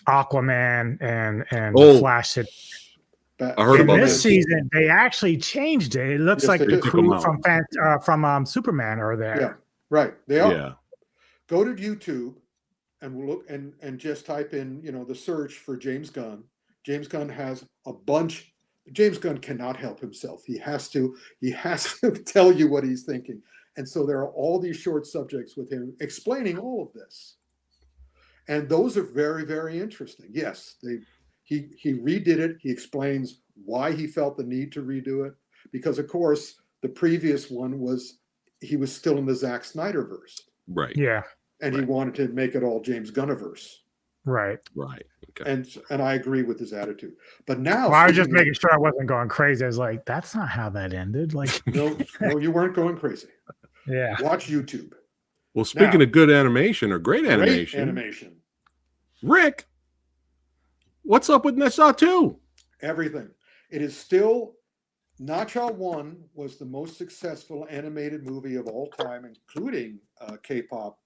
Aquaman and Oh. Flash. I heard In about this this. season, they actually changed it. It looks Yes, like they the did. Took 'em crew out. from Superman are there. yeah, right. They are. Yeah. Go to YouTube and we'll look and just type in, the search for James Gunn. James Gunn has a bunch. James Gunn cannot help himself. He has to tell you what he's thinking. And so there are all these short subjects with him explaining all of this. And those are very, very interesting. Yes, he redid it. He explains why he felt the need to redo it. Because of course, the previous one he was still in the Zack Snyderverse. Right. Yeah, And he wanted to make it all James Gunniverse. right. Right. Okay. And I agree with his attitude. But now Well, I was just speaking of- making sure I wasn't going crazy. I was like, that's not how that ended. Like, no, you weren't going crazy. yeah. Watch YouTube. Well, speaking Now- of good animation or great Great animation, animation. Rick, what's up with Nessa 2? Everything. It is still Nacha 1 was the most successful animated movie of all time, including K-pop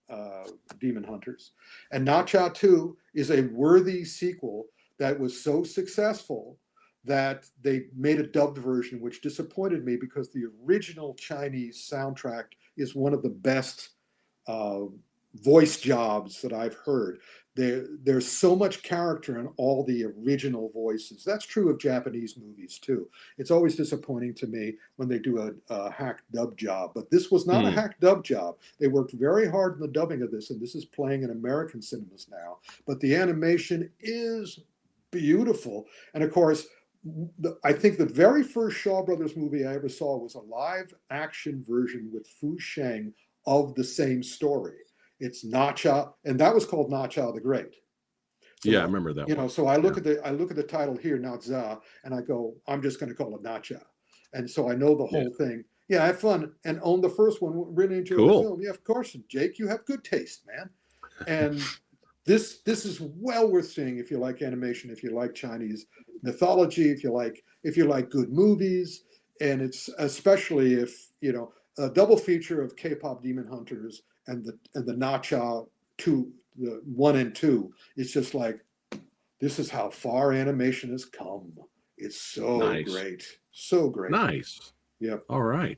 Demon Hunters. And Nacha 2 is a worthy sequel that was so successful that they made a dubbed version, which disappointed me because the original Chinese soundtrack is one of the best voice jobs that I've heard. There's so much character in all the original voices. That's true of Japanese movies too. It's always disappointing to me when they do a hack dub job, but this was not a hack dub job. They worked very hard in the dubbing of this, and this is playing in American cinemas now. But the animation is beautiful. And of course, I think the very first Shaw Brothers movie I ever saw was a live action version with Fu Sheng of the same story. It's Nacha, and that was called Nacha the Great. So, Yeah, I remember that one. So I look at the title here, Nacha, and I go, I'm just going to call it Nacha. And so I know the whole thing. Yeah, I had fun and owned the first one. Really enjoyed the film. Yeah, of course, Jake, you have good taste, man. And this is well worth seeing if you like animation, if you like Chinese mythology, if you like good movies, and it's especially if a double feature of K-pop Demon Hunters and the Nacha 2, the 1 and 2. It's just like, this is how far animation has come. It's so Nice. great, so great. Nice. Yep. All right.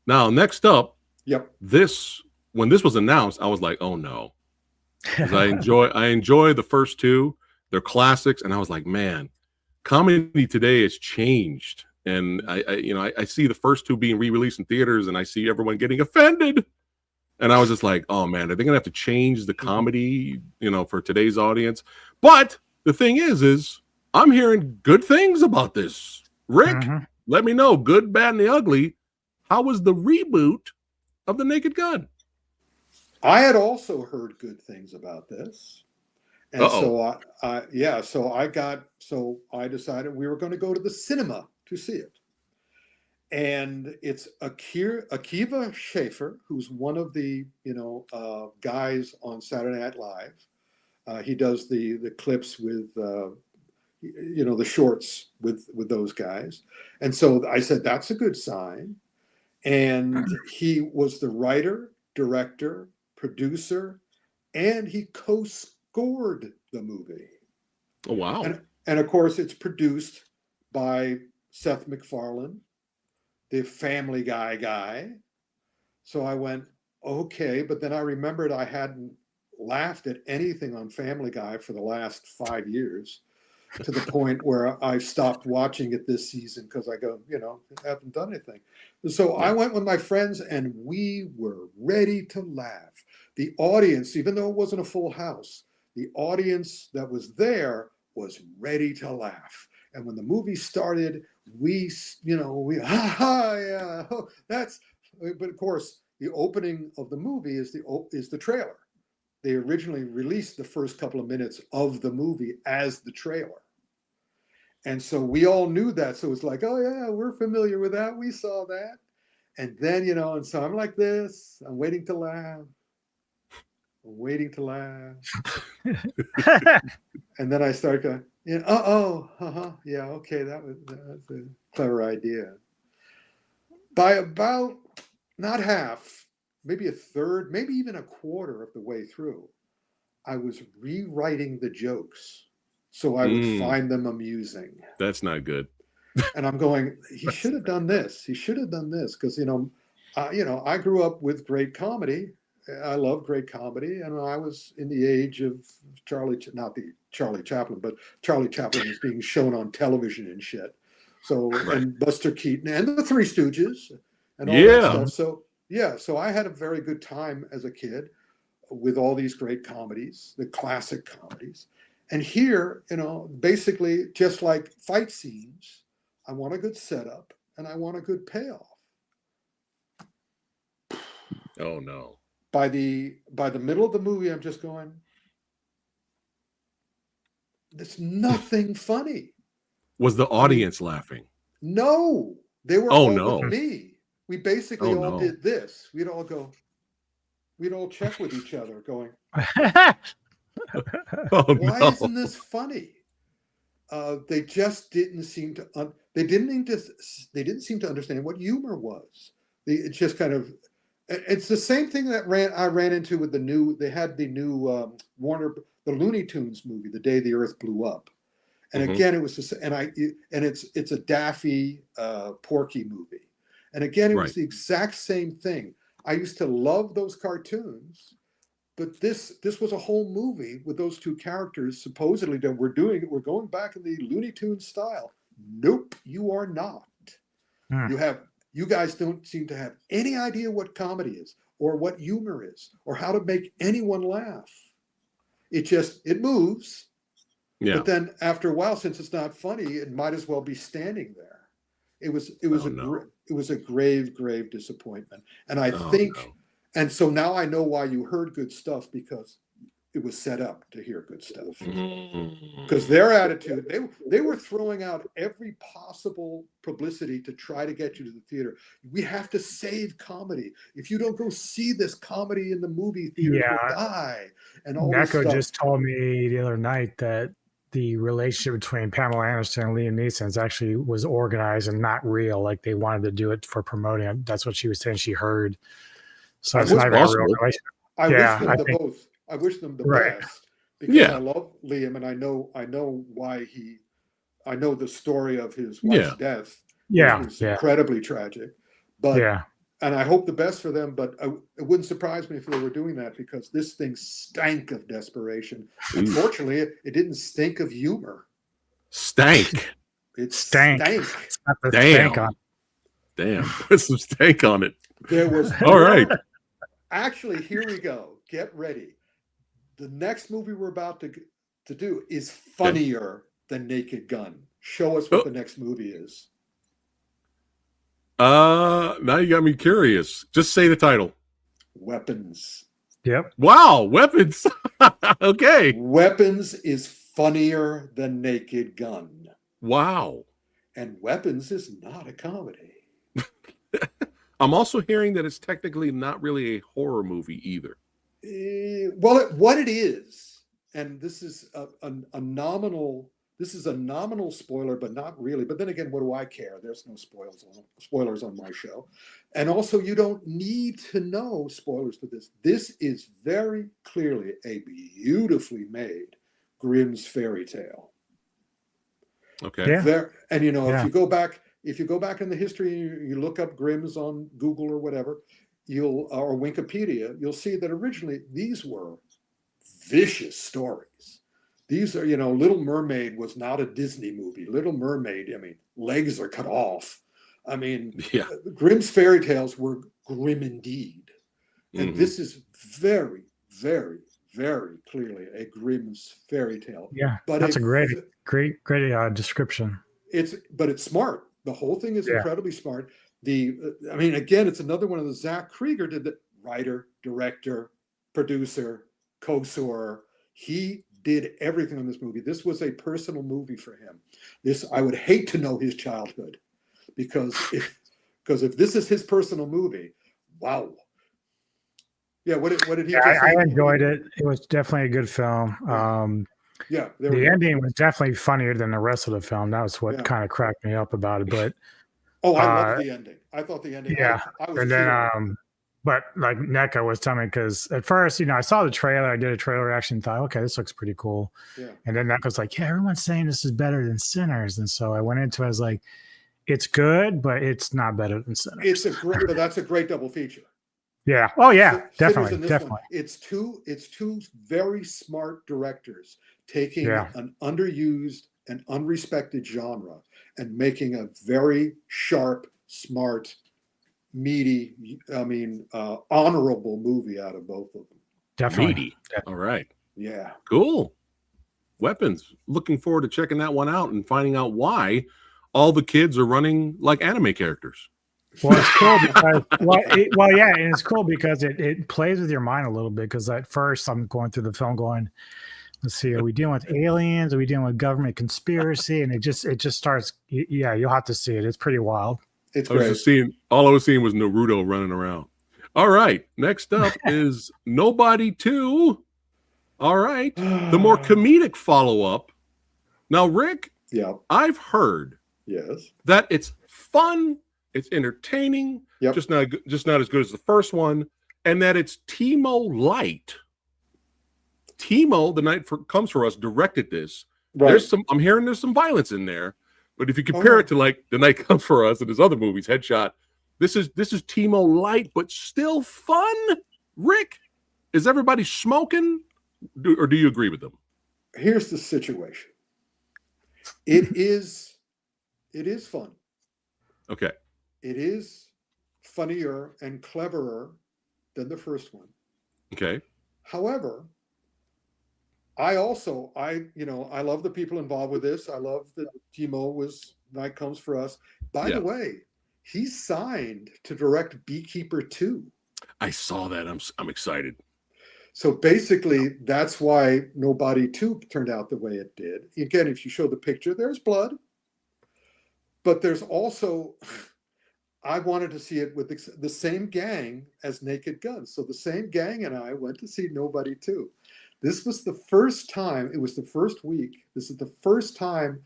Now, next up, Yep. when this was announced, I was like, oh no. 'Cause I enjoy the first two. They're classics. And I was like, man, comedy today has changed. And I see the first two being re-released in theaters, and I see everyone getting offended. And I was just like, oh man, are they gonna have to change the comedy, for today's audience? But the thing is I'm hearing good things about this. Rick, let me know, good, bad, and the ugly. How was the reboot of The Naked Gun? I had also heard good things about this. And so I decided we were going to go to the cinema to see it. And it's Akiva Schaffer, who's one of the guys on Saturday Night Live. He does the clips with the shorts with those guys. And so I said that's a good sign. And he was the writer, director, producer, and he co-scored the movie. Oh wow! And of course, it's produced by Seth MacFarlane, the Family guy. So I went, okay, but then I remembered I hadn't laughed at anything on Family Guy for the last 5 years, to the point where I stopped watching it this season because I go, I haven't done anything. So I went with my friends and we were ready to laugh. The audience, even though it wasn't a full house, the audience that was there was ready to laugh. And when the movie started, we yeah, that's. But of course, the opening of the movie is the trailer. They originally released the first couple of minutes of the movie as the trailer. And so we all knew that. So it's like, oh yeah, we're familiar with that. We saw that. And then, and so I'm like this, I'm waiting to laugh. I'm waiting to laugh. And then I start going, yeah, okay, that's a clever idea. By about not half, maybe a third, maybe even a quarter of the way through, I was rewriting the jokes so I would find them amusing. That's not good. And I'm going, he should have done this. He should have done this because, I grew up with great comedy. I love great comedy, and I was in the age of not the Charlie Chaplin, but Charlie Chaplin was being shown on television and shit. So and Buster Keaton and the Three Stooges and all that stuff. So I had a very good time as a kid with all these great comedies, the classic comedies. And here, basically just like fight scenes, I want a good setup and I want a good payoff. Oh no. By the middle of the movie, I'm just going, there's nothing funny. Was the audience laughing? No, they were all with me. We basically all did this. We'd all check with each other going, why isn't this funny? They just didn't seem to, they didn't seem to understand what humor was. It's just kind of, it's the same thing that I ran into with the new Warner, the Looney Tunes movie, The Day the Earth Blew Up. And again, it was just, it's a Daffy Porky movie. And again, it was the exact same thing. I used to love those cartoons, but this was a whole movie with those two characters supposedly that we're going back in the Looney Tunes style. Nope, you are not. You guys don't seem to have any idea what comedy is or what humor is or how to make anyone laugh. It moves. Yeah. But then after a while, since it's not funny, it might as well be standing there. It was a grave disappointment. And I think, and so now I know why you heard good stuff, because it was set up to hear good stuff. Because their attitude, they were throwing out every possible publicity to try to get you to the theater. We have to save comedy. If you don't go see this comedy in the movie theater, you'll die. And all this stuff. Just told me the other night that the relationship between Pamela Anderson and Liam Neeson actually was organized and not real. Like they wanted to do it for promoting it. That's what she was saying she heard. So it's not a real relationship. I wish them the best, because I love Liam and I know why I know the story of his wife's death. It's incredibly tragic. But and I hope the best for them, but it wouldn't surprise me if they were doing that, because this thing stank of desperation. Unfortunately, it didn't stink of humor. Stank. It's Stank. stank. It's got the Damn. stank on. Damn. Put some stank on it. There was All right. Actually, here we go. Get ready. The next movie we're about to do is funnier than Naked Gun. Show us what the next movie is. Now you got me curious. Just say the title. Weapons. Yep. Wow, Weapons. Okay. Weapons is funnier than Naked Gun. Wow. And Weapons is not a comedy. I'm also hearing that it's technically not really a horror movie either. Well, what it is, and this is a nominal. This is a nominal spoiler, but not really. But then again, what do I care? There's no spoilers on my show. And also, you don't need to know spoilers for this. This is very clearly a beautifully made Grimm's fairy tale. Okay. Yeah. And if you go back in the history, you look up Grimm's on Google or whatever, or Wikipedia, you'll see that originally these were vicious stories. These are, Little Mermaid was not a Disney movie. Little Mermaid, legs are cut off. Grimm's fairy tales were grim indeed. And this is very, very, very clearly a Grimm's fairy tale. Yeah, but that's a great description. But it's smart. The whole thing is incredibly smart. Again, it's another one of the Zach Krieger did the writer, director, producer, co-scorer. He did everything on this movie. This was a personal movie for him. I would hate to know his childhood, because if this is his personal movie, wow. Yeah, what did he just say? I enjoyed it. It was definitely a good film. The ending was definitely funnier than the rest of the film. That was what kind of cracked me up about it. But I loved the ending. I thought the ending. Yeah, I was and then but like NECA was telling me, because at first, I saw the trailer. I did a trailer reaction, thought, okay, this looks pretty cool. Yeah. And then NECA was like, yeah, everyone's saying this is better than Sinners. And so I went into it, I was like, it's good, but it's not better than Sinners. But that's a great double feature. Yeah. Oh yeah, definitely. It's two very smart directors taking an underused and unrespected genre and making a very sharp, smart, meaty, honorable movie out of both of them. Definitely. Meaty. All right. Yeah. Cool. Weapons. Looking forward to checking that one out and finding out why all the kids are running like anime characters. Well, it's cool because and it's cool because it plays with your mind a little bit. Because at first I'm going through the film going, let's see, are we dealing with aliens? Are we dealing with government conspiracy? And it just starts. Yeah, you'll have to see it. It's pretty wild. It's great. All I was seeing was Naruto running around. All right. Next up is Nobody 2. All right. The more comedic follow-up. Now, Rick, I've heard that it's fun, it's entertaining, just not as good as the first one, and that it's Timo light. Timo, The Night Comes For Us, directed this. Right. I'm hearing there's some violence in there. But if you compare it to like The Night Comes For Us and his other movies, Headshot, this is Timo light, but still fun. Rick, is everybody smoking, or do you agree with them? Here's the situation. It is fun. Okay. It is funnier and cleverer than the first one. Okay. However, I love the people involved with this. I love that Timo was Night Comes For Us. By the way, he's signed to direct Beekeeper 2. I saw that. I'm excited. So basically, that's why Nobody 2 turned out the way it did. Again, if you show the picture, there's blood. But there's also, I wanted to see it with the same gang as Naked Gun. So the same gang and I went to see Nobody 2. This was the first time, it was the first week, this is the first time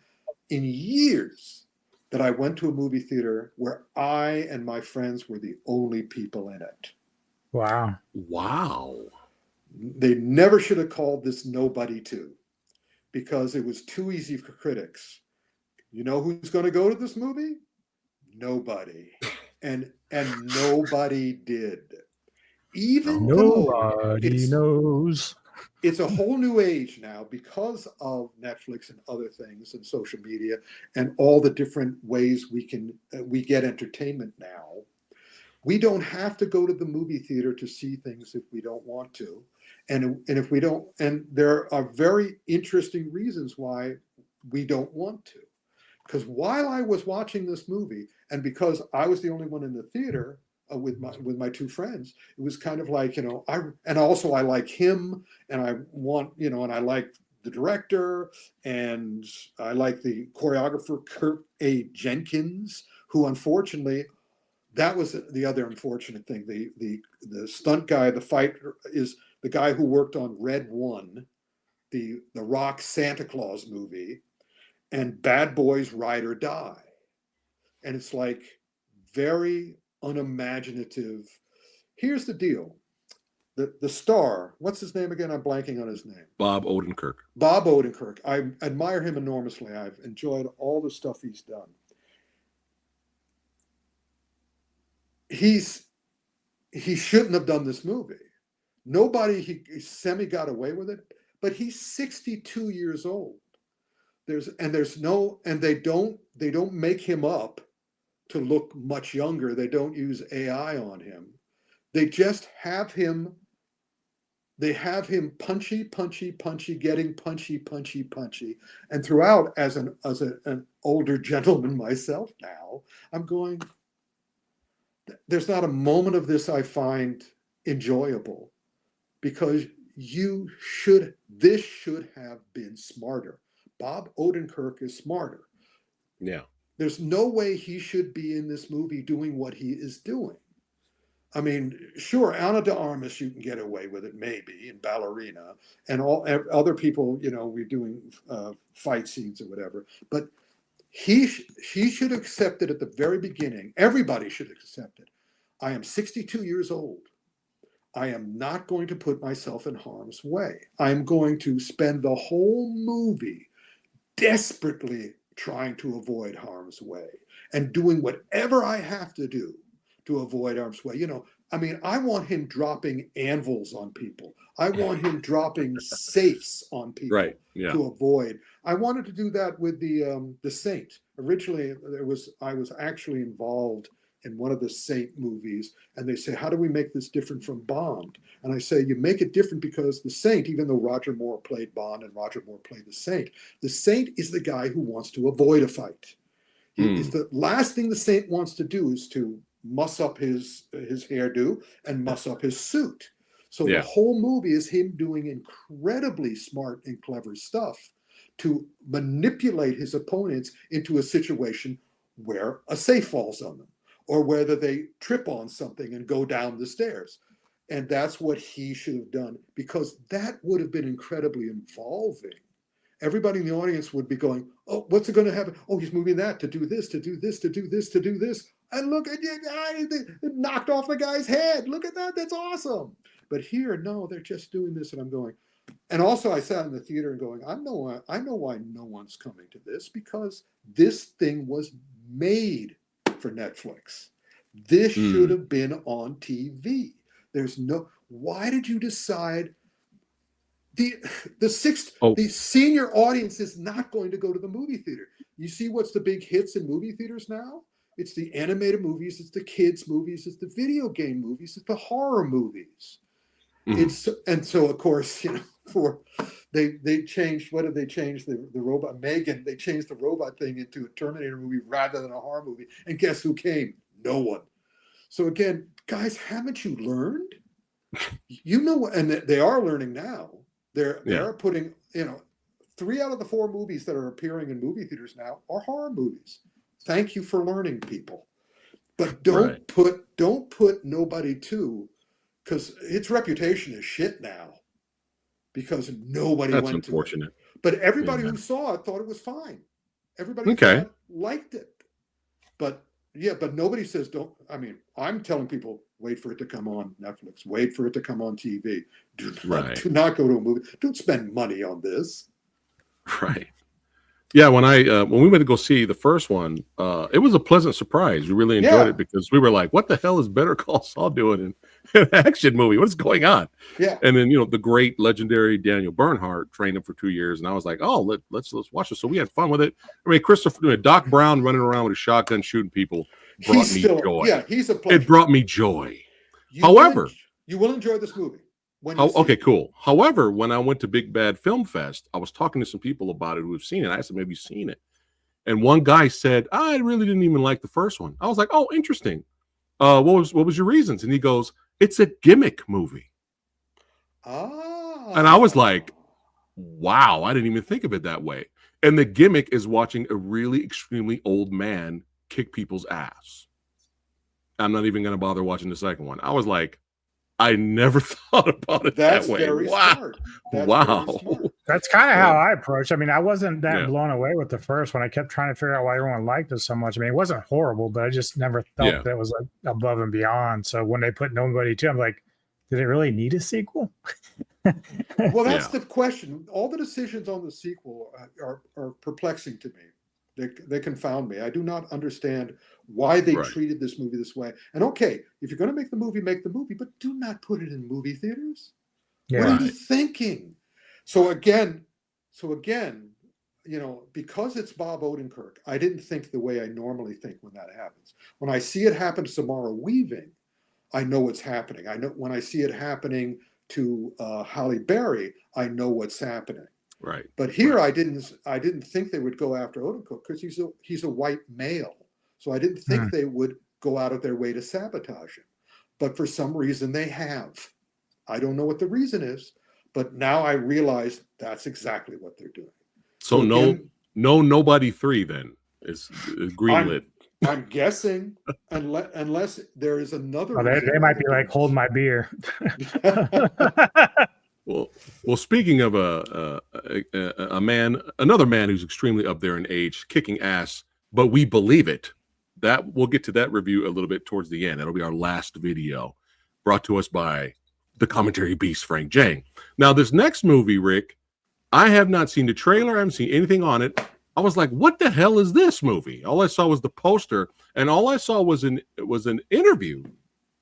in years that I went to a movie theater where I and my friends were the only people in it. Wow. They never should have called this Nobody 2 because it was too easy for critics. You know who's going to go to this movie? Nobody. And nobody did. Even nobody knows. it's a whole new age now because of Netflix and other things and social media and all the different ways we get entertainment now. We don't have to go to the movie theater to see things if we don't want to. And if we don't, and there are very interesting reasons why we don't want to. Because while I was watching this movie, and because I was the only one in the theater with my two friends, it was kind of like, and also I like him, and I want, and I like the director, and I like the choreographer Kurt A. Jenkins, who unfortunately, that was the other unfortunate thing. The stunt guy, the fighter, is the guy who worked on Red One, the Rock Santa Claus movie, and Bad Boys Ride or Die. And it's like very unimaginative. Here's the deal. The star, what's his name again? I'm blanking on his name. Bob Odenkirk. Bob Odenkirk. I admire him enormously. I've enjoyed all the stuff he's done. He shouldn't have done this movie. Nobody, he semi got away with it, but he's 62 years old. They don't make him up to look much younger. They don't use AI on him. They just have him. They have him punchy, getting punchy. And throughout, as an older gentleman myself now, I'm going, there's not a moment of this I find enjoyable, because this should have been smarter. Bob Odenkirk is smarter. Yeah. There's no way he should be in this movie doing what he is doing. I mean, sure, Ana de Armas, you can get away with it, maybe, in Ballerina, and all other people, we're doing fight scenes or whatever. But he should accept it at the very beginning. Everybody should accept it. I am 62 years old. I am not going to put myself in harm's way. I'm going to spend the whole movie desperately trying to avoid harm's way and doing whatever I have to do to avoid harm's way. I want him dropping anvils on people. I want him dropping safes on people, right. Yeah. to avoid. I wanted to do that with the Saint. Originally, I was actually involved in one of the Saint movies, and they say, how do we make this different from Bond? And I say, you make it different because the Saint, even though Roger Moore played Bond and Roger Moore played the Saint is the guy who wants to avoid a fight. It's the last thing the Saint wants to do is to muss up his hairdo and muss up his suit. So the whole movie is him doing incredibly smart and clever stuff to manipulate his opponents into a situation where a safe falls on them, or whether they trip on something and go down the stairs. And that's what he should have done, because that would have been incredibly involving. Everybody in the audience would be going, oh, what's it going to happen? Oh, he's moving that to do this, to do this, to do this, to do this. And look at you, it knocked off the guy's head. Look at that. That's awesome. But here, no, they're just doing this. And I'm going, and also I sat in the theater and going, I know why no one's coming to this, because this thing was made for Netflix. This should have been on TV. Why did you decide the senior audience is not going to go to the movie theater? You see what's the big hits in movie theaters now? It's the animated movies, it's the kids movies, it's the video game movies, it's the horror movies. And so of course, they changed, what did they change? The robot Megan, they changed the robot thing into a Terminator movie rather than a horror movie. And guess who came? No one. So again, guys, haven't you learned? And they are learning now. They're putting, 3 out of the 4 movies that are appearing in movie theaters now are horror movies. Thank you for learning, people. But don't put nobody to, because its reputation is shit now, because nobody That's went unfortunate. to it. But everybody who saw it thought it was fine. Everybody who saw it liked it. But nobody says don't. I mean, I'm telling people, wait for it to come on Netflix. Wait for it to come on TV. Do not go to a movie. Don't spend money on this. Right. Yeah, when we went to go see the first one, it was a pleasant surprise. We really enjoyed Yeah. it because we were like, "What the hell is Better Call Saul doing in an action movie? What is going on?" Yeah. And then the great legendary Daniel Bernhardt trained him for 2 years, and I was like, "Oh, let's watch this." So we had fun with it. I mean, Doc Brown running around with a shotgun shooting people brought me joy. He's a It pleasure. brought me joy. You However, will enjoy this movie when you see okay, it. cool. However, when I went to Big Bad Film Fest, I was talking to some people about it who have seen it. I asked them, "Have you seen it?" And one guy said, "I really didn't even like the first one." I was like, "Oh, interesting. What was your reasons?" And he goes, "It's a gimmick movie." And I was like, "Wow, I didn't even think of it that way." And the gimmick is watching a really extremely old man kick people's ass. I'm not even going to bother watching the second one. I was like, I never thought about it that way. Very wow. Smart. That's wow. very smart. That's kind of how I approach. I mean, I wasn't that Yeah. blown away with the first one. I kept trying to figure out why everyone liked it so much. I mean, it wasn't horrible, but I just never felt that it was like above and beyond. So when they put Nobody 2, I'm like, did it really need a sequel? Well, that's the question. All the decisions on the sequel are perplexing to me. They confound me. I do not understand why they treated this movie this way. And okay, if you're going to make the movie, but do not put it in movie theaters. Yeah. What are you thinking? So again, because it's Bob Odenkirk, I didn't think the way I normally think when that happens. When I see it happen to Samara Weaving, I know what's happening. I know when I see it happening to Halle Berry, I know what's happening. Right. But here, I didn't think they would go after Odenkirk because he's a white male. So I didn't think they would go out of their way to sabotage him. But for some reason, they have. I don't know what the reason is, but now I realize that's exactly what they're doing. So again, Nobody 3 then is greenlit. I'm guessing unless there is another. They might be like, hold my beer. Well, speaking of another man who's extremely up there in age, kicking ass, but we believe it. That we'll get to that review a little bit towards the end. That'll be our last video, brought to us by the commentary beast Frank Jang. Now, this next movie, Rick, I have not seen the trailer. I haven't seen anything on it. I was like, what the hell is this movie? All I saw was the poster, and all I saw was an interview,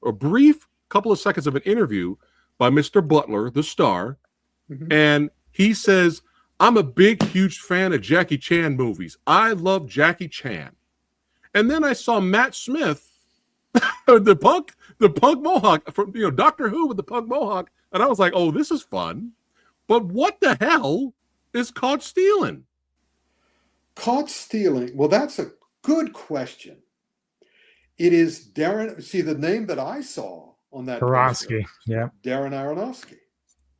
a brief couple of seconds of an interview by Mr. Butler, the star. Mm-hmm. And he says, I'm a big, huge fan of Jackie Chan movies. I love Jackie Chan. And then I saw Matt Smith, the punk mohawk from Doctor Who with the punk mohawk, and I was like, oh, this is fun. But what the hell is Caught Stealing? Caught Stealing. Well, that's a good question. It is Darren. See, the name that I saw on that Aronofsky. Yeah. Darren Aronofsky.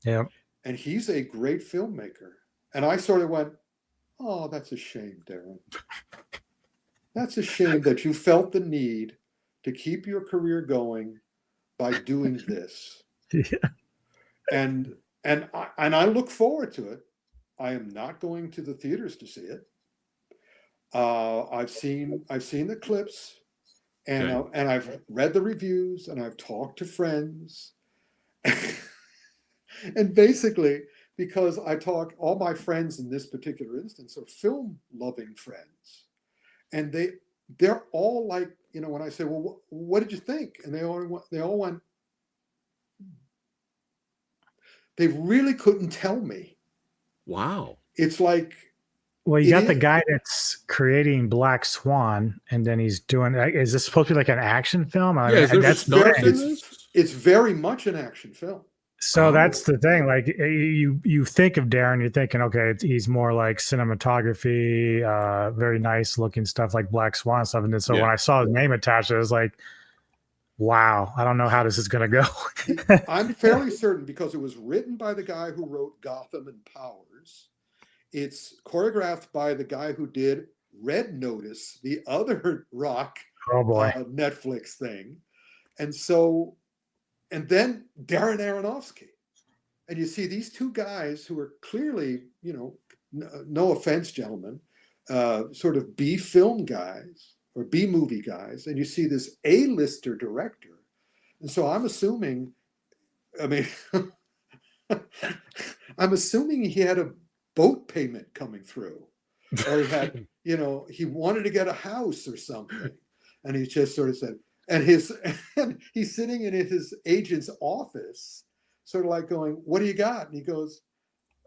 Yeah. And he's a great filmmaker. And I sort of went, oh, that's a shame, Darren. That's a shame that you felt the need to keep your career going by doing this. Yeah. And I look forward to it. I am not going to the theaters to see it. I've seen the clips, and I've read the reviews, and I've talked to friends, and basically because all my friends in this particular instance are film loving friends, and they're all like, when I say, well, what did you think? And they all went, they really couldn't tell me. Wow. It's like, well, you got the guy that's creating Black Swan, and then he's doing. Is this supposed to be like an action film? It's very much an action film. So that's the thing. Like you think of Darren, you're thinking, okay, he's more like cinematography, very nice looking stuff like Black Swan stuff. And then when I saw his name attached, I was like, wow, I don't know how this is going to go. I'm fairly certain because it was written by the guy who wrote Gotham and Powers. It's choreographed by the guy who did Red Notice, the other rock Netflix thing. And then Darren Aronofsky. And you see these two guys who are clearly, no offense, gentlemen, sort of B film guys or B movie guys. And you see this A-lister director. And so I'm assuming he had a boat payment coming through. or he had, he wanted to get a house or something, and he just sort of said, and he's sitting in his agent's office, sort of like going, "What do you got?" And he goes,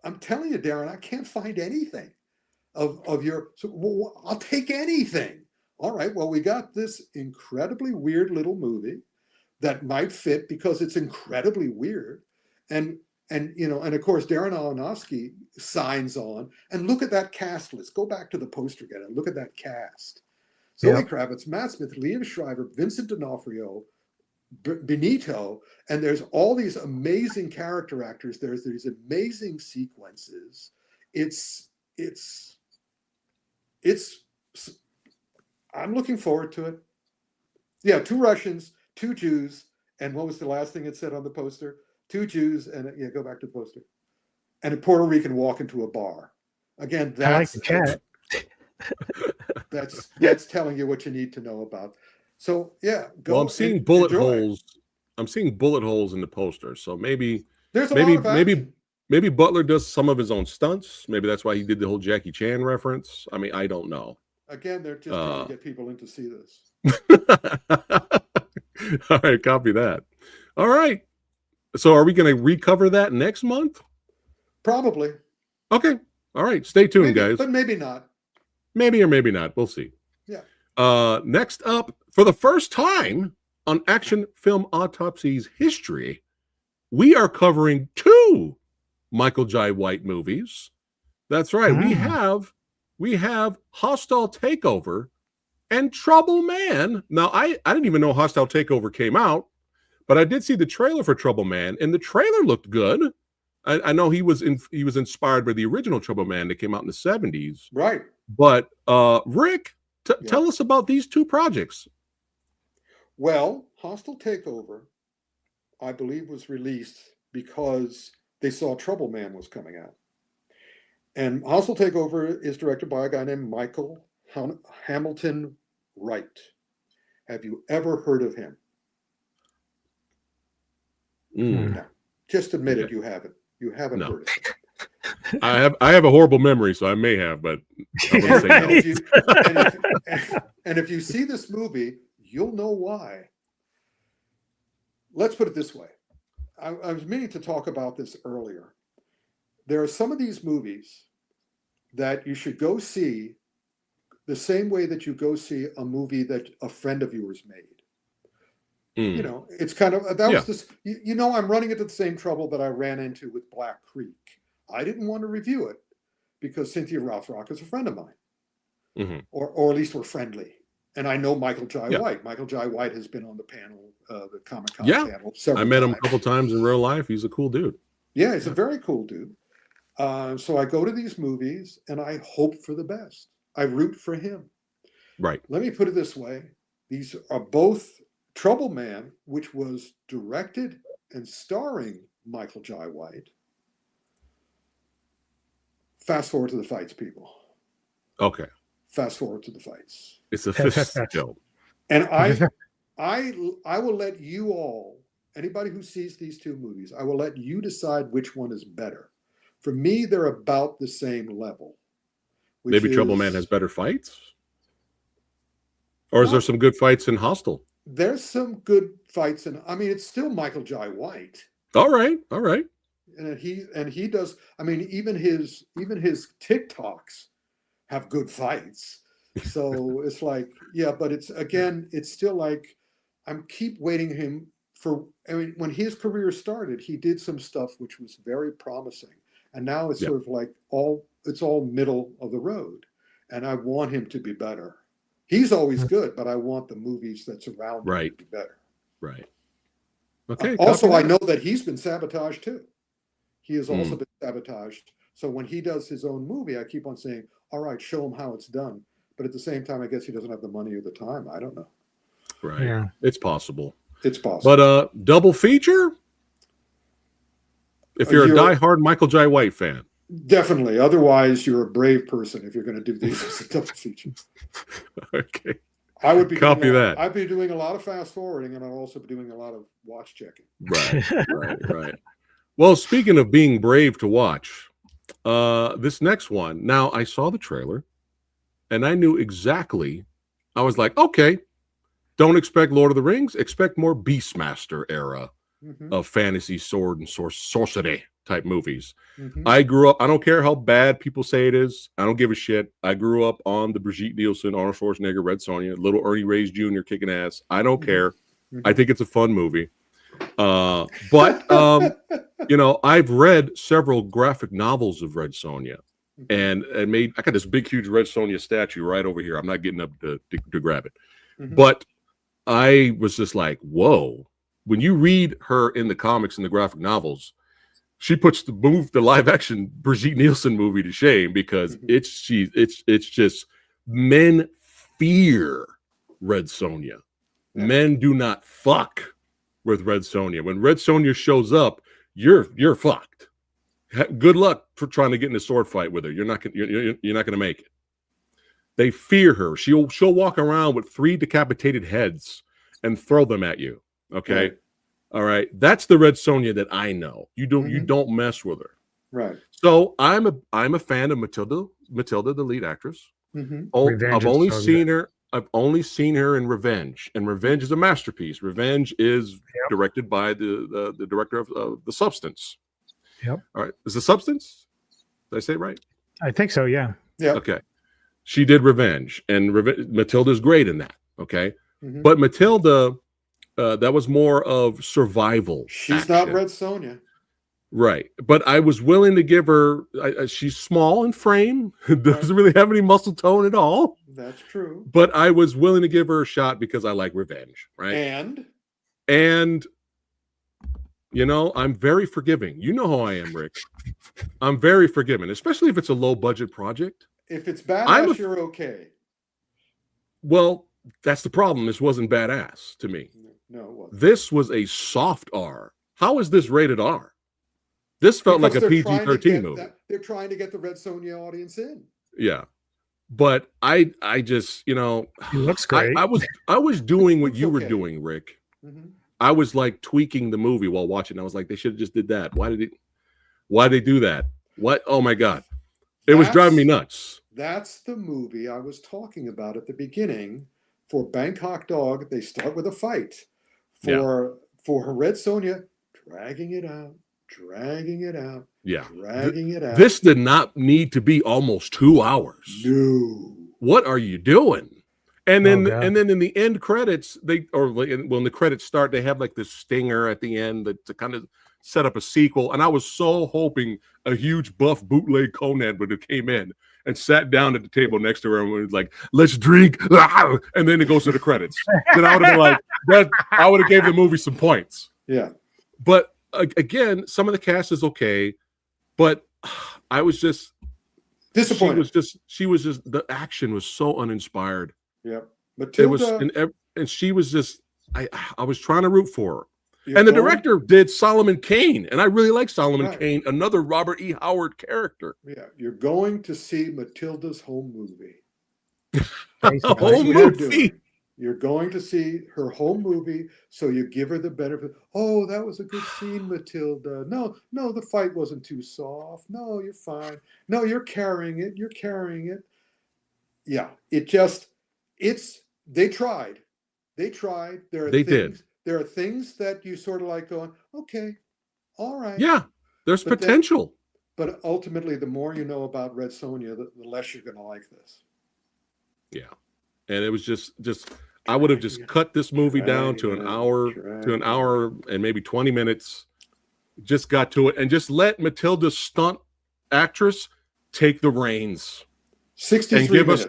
"I'm telling you, Darren, I can't find anything of your. So, well, I'll take anything. All right, well, we got this incredibly weird little movie that might fit because it's incredibly weird, and of course Darren Aronofsky signs on. And look at that cast list. Go back to the poster again and look at that cast: Zoe Kravitz, Matt Smith, Liev Schreiber, Vincent D'Onofrio, Benito, and there's all these amazing character actors. There's these amazing sequences. It's I'm looking forward to it. Yeah, 2 Russians, 2 Jews, and what was the last thing it said on the poster? 2 Jews, and go back to the poster. And a Puerto Rican walk into a bar. Again, that's that's telling you what you need to know about. So yeah, go. Well, I'm seeing bullet holes. I'm seeing bullet holes in the poster. So maybe there's a lot of action. Maybe Butler does some of his own stunts. Maybe that's why he did the whole Jackie Chan reference. I mean, I don't know. Again, they're just trying to get people in to see this. All right, copy that. All right. So are we going to recover that next month? Probably. Okay. All right. Stay tuned, guys. But maybe not. Maybe or maybe not. We'll see. Yeah. Next up, for the first time on Action Film Autopsy's history, we are covering 2 Michael Jai White movies. That's right. We have Hostile Takeover and Trouble Man. Now, I didn't even know Hostile Takeover came out, but I did see the trailer for Trouble Man, and the trailer looked good. I know he was inspired by the original Trouble Man that came out in the 70s. Right. But Rick, tell us about these 2 projects. Well, Hostile Takeover, I believe, was released because they saw Trouble Man was coming out. And Hostile Takeover is directed by a guy named Michael Hamilton Wright. Have you ever heard of him? No. Just admit it, you haven't. You haven't heard of him. I have a horrible memory, so I may have, but I'm gonna say no. And if you see this movie, you'll know why. Let's put it this way. I was meaning to talk about this earlier. There are some of these movies that you should go see the same way that you go see a movie that a friend of yours made. It's kind of, was this, I'm running into the same trouble that I ran into with Black Creek. I didn't want to review it because Cynthia Rothrock is a friend of mine, or at least we're friendly. And I know Michael Jai White. Michael Jai White has been on the panel, the Comic-Con panel. I met him a couple times in real life. He's a cool dude. Yeah, he's a very cool dude. So I go to these movies and I hope for the best. I root for him. Right. Let me put it this way. These are both Trouble Man, which was directed and starring Michael Jai White. Fast forward to the fights, people. Okay. Fast forward to the fights. It's a fist joke. And I will let you all, anybody who sees these 2 movies, I will let you decide which one is better. For me, they're about the same level. Maybe Trouble Man has better fights? Or is there some good fights in Hostile? There's some good fights, and I mean, it's still Michael Jai White. All right. And he does. I mean, even his TikToks have good fights. So it's like, but it's still like I'm keep waiting him for. I mean, when his career started, he did some stuff which was very promising, and now it's sort of like it's all middle of the road, and I want him to be better. He's always good, but I want the movies that surround him to be better. Right. Okay. Also, I know that he's been sabotaged too. He has also been sabotaged. So when he does his own movie, I keep on saying, all right, show him how it's done. But at the same time, I guess he doesn't have the money or the time. I don't know. Right. Yeah. It's possible. It's possible. But double feature? If you're a diehard Michael Jai White fan. Definitely. Otherwise, you're a brave person if you're going to do these as a double feature. Okay. I would be copy that. I'd be doing a lot of fast forwarding, and I'd also be doing a lot of watch checking. Right. Well, speaking of being brave to watch, this next one. Now, I saw the trailer. and I knew exactly. I was like, okay, don't expect Lord of the Rings. Expect more Beastmaster era of fantasy sword and sorcery type movies. I grew up. I don't care how bad people say it is. I don't give a shit. I grew up on the Brigitte Nielsen, Arnold Schwarzenegger, Red Sonja, little Ernie Reyes Jr. kicking ass. I don't care. I think it's a fun movie. But you know, I've read several graphic novels of Red Sonja, and I got this big, huge Red Sonja statue right over here. I'm not getting up to grab it, but I was just like, whoa. When you read her in the comics and the graphic novels, she puts the live action Brigitte Nielsen movie to shame, because it's just men fear Red Sonja. Men do not fuck with Red Sonja. When Red Sonja shows up, you're fucked. Good luck for trying to get in a sword fight with her. You're not gonna make it. They fear her. She'll walk around with 3 decapitated heads and throw them at you. Okay. Right. All right. That's the Red Sonja that I know. You don't mess with her. Right. So I'm a fan of Matilda, the lead actress. I've only seen her in Revenge, and Revenge is a masterpiece. Revenge is directed by the director of The Substance. Yep. All right. Is The Substance? Did I say it right? I think so. Yeah. Yeah. Okay. She did Revenge, and Matilda's great in that. Okay. But Matilda, that was more of survival. She's action. not Red Sonja. Right. But I was willing to give her, she's small in frame, doesn't really have any muscle tone at all. That's true. But I was willing to give her a shot because I like Revenge. Right. And you know, I'm very forgiving. You know how I am, Rick. I'm very forgiving, especially if it's a low budget project. If it's badass, you're okay. Well, that's the problem. This wasn't badass to me. No, it wasn't. This was a soft R. How is this rated R? This felt like a PG-13 movie. They're trying to get the Red Sonja audience in. Yeah. But I just, you know, it looks great. I was doing what you were doing, Rick. I was like tweaking the movie while watching. I was like, they should have just did that. Why did they do that? What? Oh my God. It was driving me nuts. That's the movie I was talking about at the beginning. For Bangkok Dog, they start with a fight. For Red Sonja, dragging it out. Yeah. Dragging it out. This did not need to be almost 2 hours. No. What are you doing? And then in the end credits, when the credits start, they have like this stinger at the end to kind of set up a sequel. And I was so hoping a huge buff bootleg Conan would have came in and sat down at the table next to her and was like, let's drink. And then it goes to the credits. Then I would have been like, I would have gave the movie some points. Yeah. But again, some of the cast is okay, but I was just disappointed. She was just the action was so uninspired. Yeah. Matilda, and she was just I was trying to root for her. And the director did Solomon Kane, and I really like Solomon Kane, another Robert E. Howard character. Yeah, you're going to see Matilda's home movie. Home movie. You're going to see her home movie, so you give her the benefit. Oh, that was a good scene, Matilda. No, the fight wasn't too soft. No, you're fine. No, you're carrying it. You're carrying it. Yeah, they tried. There are things that you sort of like going, okay, all right. Yeah, there's potential. But ultimately, the more you know about Red Sonja, the less you're going to like this. Yeah, and it was just I would have just cut this movie down to an hour and maybe 20 minutes. Just got to it and just let Matilda's stunt actress take the reins. 63 minutes.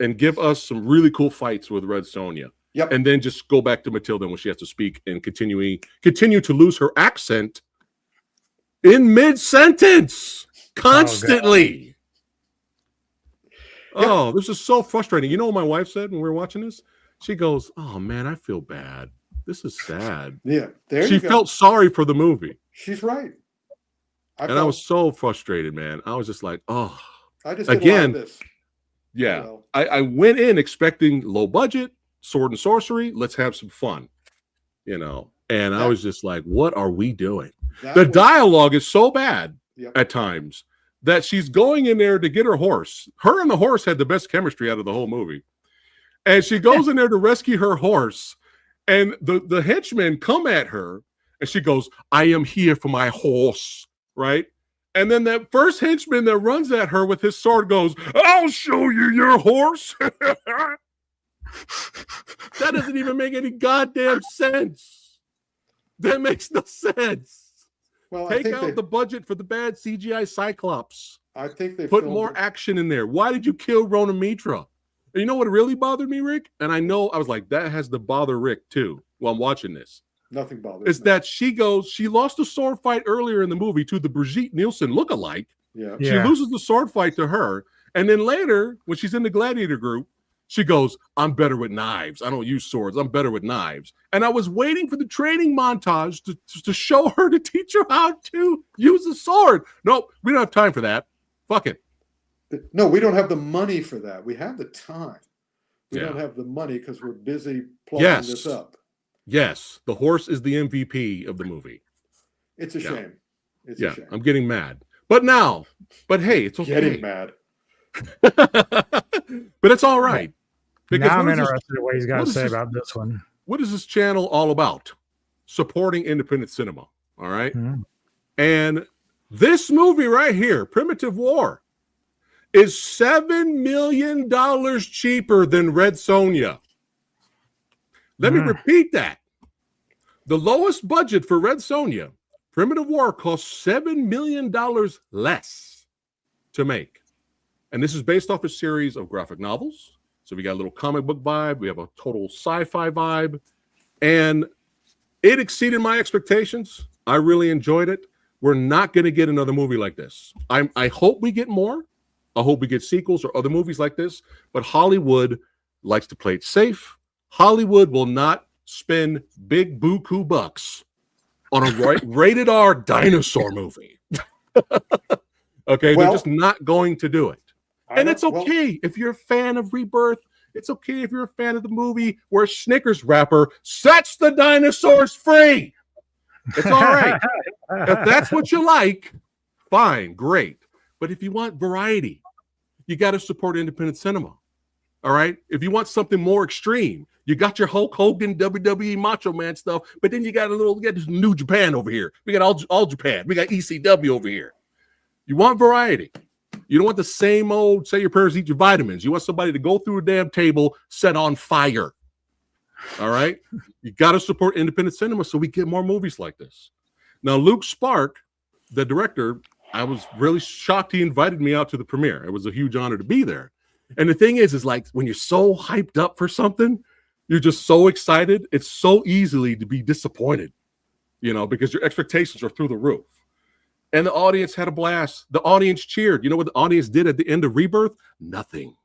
And give us some really cool fights with Red Sonja. Yep. And then just go back to Matilda when she has to speak and continue to lose her accent in-mid-sentence constantly. Oh, this is so frustrating. You know what my wife said when we were watching this? She goes, oh, man, I feel bad. This is sad. Yeah, she felt sorry for the movie. She's right. I was so frustrated, man. I was just like, oh. I just didn't like this. Yeah. Well, I went in expecting low budget, sword and sorcery. Let's have some fun, you know. And I was just like, what are we doing? The dialogue is so bad at times that she's going in there to get her horse. Her and the horse had the best chemistry out of the whole movie. And she goes in there to rescue her horse. And the henchmen come at her. And she goes, I am here for my horse. Right? And then that first henchman that runs at her with his sword goes, I'll show you your horse. That doesn't even make any goddamn sense. That makes no sense. Well, Take out the budget for the bad CGI Cyclops. I think they put more action in there. Why did you kill Rona Mitra? And you know what really bothered me, Rick? And I know I was like, that has to bother Rick too while I'm watching this. Nothing bothers me. It's that she lost a sword fight earlier in the movie to the Brigitte Nielsen lookalike. Yeah. She loses the sword fight to her. And then later, when she's in the gladiator group, she goes, I'm better with knives. I don't use swords. I'm better with knives. And I was waiting for the training montage to show her, to teach her how to use a sword. Nope, we don't have time for that. Fuck it. No, we don't have the money for that. We have the time. We don't have the money because we're busy plugging this up. Yes, the horse is the MVP of the movie. It's a shame. It's a shame. I'm getting mad. But hey, it's okay. Getting mad. But it's all right. Because now I'm interested in what he's got to say about this one. What is this channel all about? Supporting independent cinema. All right. Mm-hmm. And this movie right here, Primitive War, is $7 million cheaper than Red Sonja. Let me repeat that. The lowest budget for Red Sonja, Primitive War, cost $7 million less to make. And this is based off a series of graphic novels. So we got a little comic book vibe. We have a total sci-fi vibe. And it exceeded my expectations. I really enjoyed it. We're not going to get another movie like this. I hope we get more. I hope we get sequels or other movies like this. But Hollywood likes to play it safe. Hollywood will not spend big buku bucks on a rated R dinosaur movie. Okay, they're just not going to do it. And it's okay if you're a fan of Rebirth. It's okay if you're a fan of the movie where a Snickers wrapper sets the dinosaurs free. It's all right. If that's what you like, fine, great. But if you want variety, you got to support independent cinema. All right? If you want something more extreme, you got your Hulk Hogan, WWE Macho Man stuff, but then you got this New Japan over here. We got all Japan. We got ECW over here. You want variety. You don't want the same old say your prayers, eat your vitamins. You want somebody to go through a damn table set on fire. All right? You got to support independent cinema so we get more movies like this. Now, Luke Spark, the director, I was really shocked he invited me out to the premiere. It was a huge honor to be there. And the thing is like when you're so hyped up for something, you're just so excited. It's so easily to be disappointed, because your expectations are through the roof. And the audience had a blast. The audience cheered. You know what the audience did at the end of Rebirth? Nothing.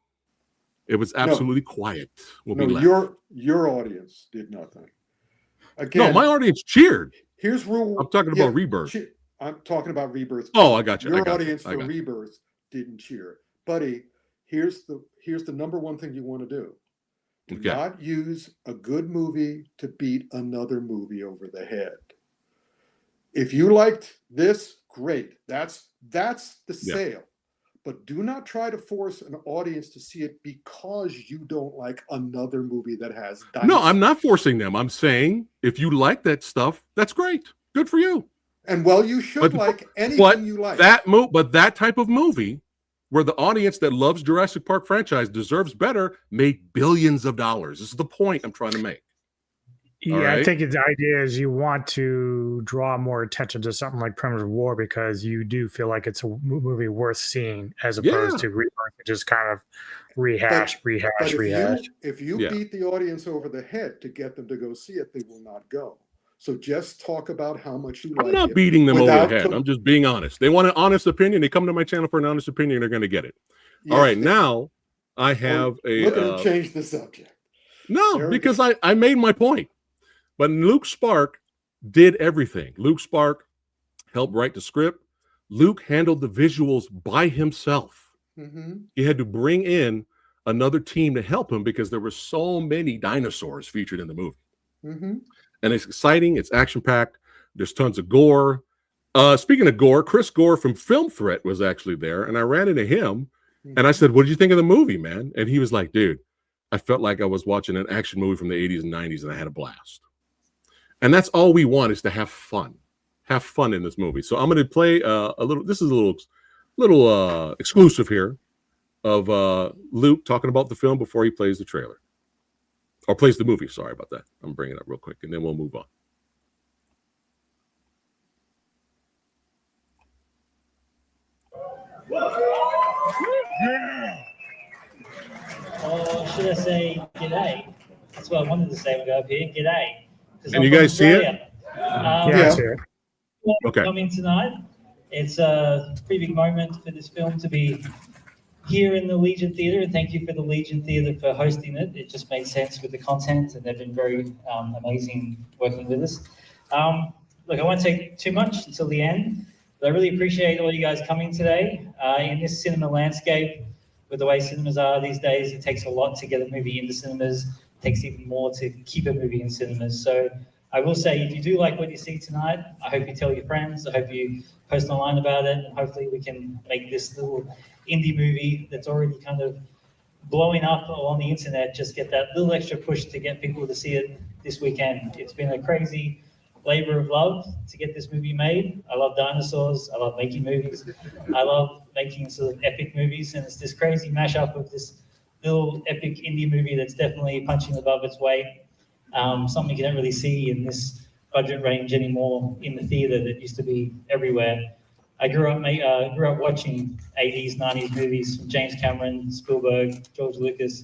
It was absolutely quiet when we left. Your audience did nothing. Again, no, my audience cheered. Here's rule. I'm talking about Rebirth. I'm talking about Rebirth. Oh, I got you. Your audience for Rebirth didn't cheer. Buddy, here's the number one thing you want to do. Do not use a good movie to beat another movie over the head. If you liked this, great. That's the sale. But do not try to force an audience to see it because you don't like another movie that has dinosaurs. No, I'm not forcing them. I'm saying if you like that stuff, that's great. Good for you. And you should like anything you like. But that type of movie where the audience that loves Jurassic Park franchise deserves better made billions of dollars. This is the point I'm trying to make. Yeah, right? I think the idea is you want to draw more attention to something like Primitive War because you do feel like it's a movie worth seeing as opposed to Rebirth, just kind of rehash. If you beat the audience over the head to get them to go see it, they will not go. So just talk about how much you like it. I'm not beating them over the head. I'm just being honest. They want an honest opinion. They come to my channel for an honest opinion. They're going to get it. Yes, all right, now I have Look at change the subject. No, because I made my point. But Luke Spark did everything. Luke Spark helped write the script. Luke handled the visuals by himself. Mm-hmm. He had to bring in another team to help him because there were so many dinosaurs featured in the movie. Mm-hmm. And it's exciting. It's action-packed. There's tons of gore. Speaking of Gore, Chris Gore from Film Threat was actually there, and I ran into him, and I said, "What did you think of the movie, man?" And he was like, "Dude, I felt like I was watching an action movie from the 80s and 90s, and I had a blast." And that's all we want, is to have fun. Have fun in this movie. So I'm going to play a little. This is a little exclusive here of Luke talking about the film before he plays the trailer, or plays the movie. Sorry about that. I'm bringing it up real quick, and then we'll move on. Or should I say g'day? That's what I wanted to say when I got up here. G'day. Can you guys see it? Yeah, I see it. Okay. Coming tonight. It's a pretty big moment for this film to be here in the Legion Theatre, and thank you for the Legion Theatre for hosting it. It just made sense with the content, and they've been very amazing working with us. Look, I won't take too much until the end, but I really appreciate all you guys coming today. In this cinema landscape, with the way cinemas are these days, it takes a lot to get a movie into cinemas. It takes even more to keep a movie in cinemas. So I will say, if you do like what you see tonight, I hope you tell your friends. I hope you post online about it, and hopefully we can make this little indie movie that's already kind of blowing up on the internet, just get that little extra push to get people to see it this weekend. It's been a crazy labor of love to get this movie made. I love dinosaurs. I love making movies. I love making sort of epic movies, and it's this crazy mashup of this little epic indie movie that's definitely punching above its weight. Something you don't really see in this budget range anymore in the theatre that used to be everywhere. I grew up watching 80s, 90s movies from James Cameron, Spielberg, George Lucas,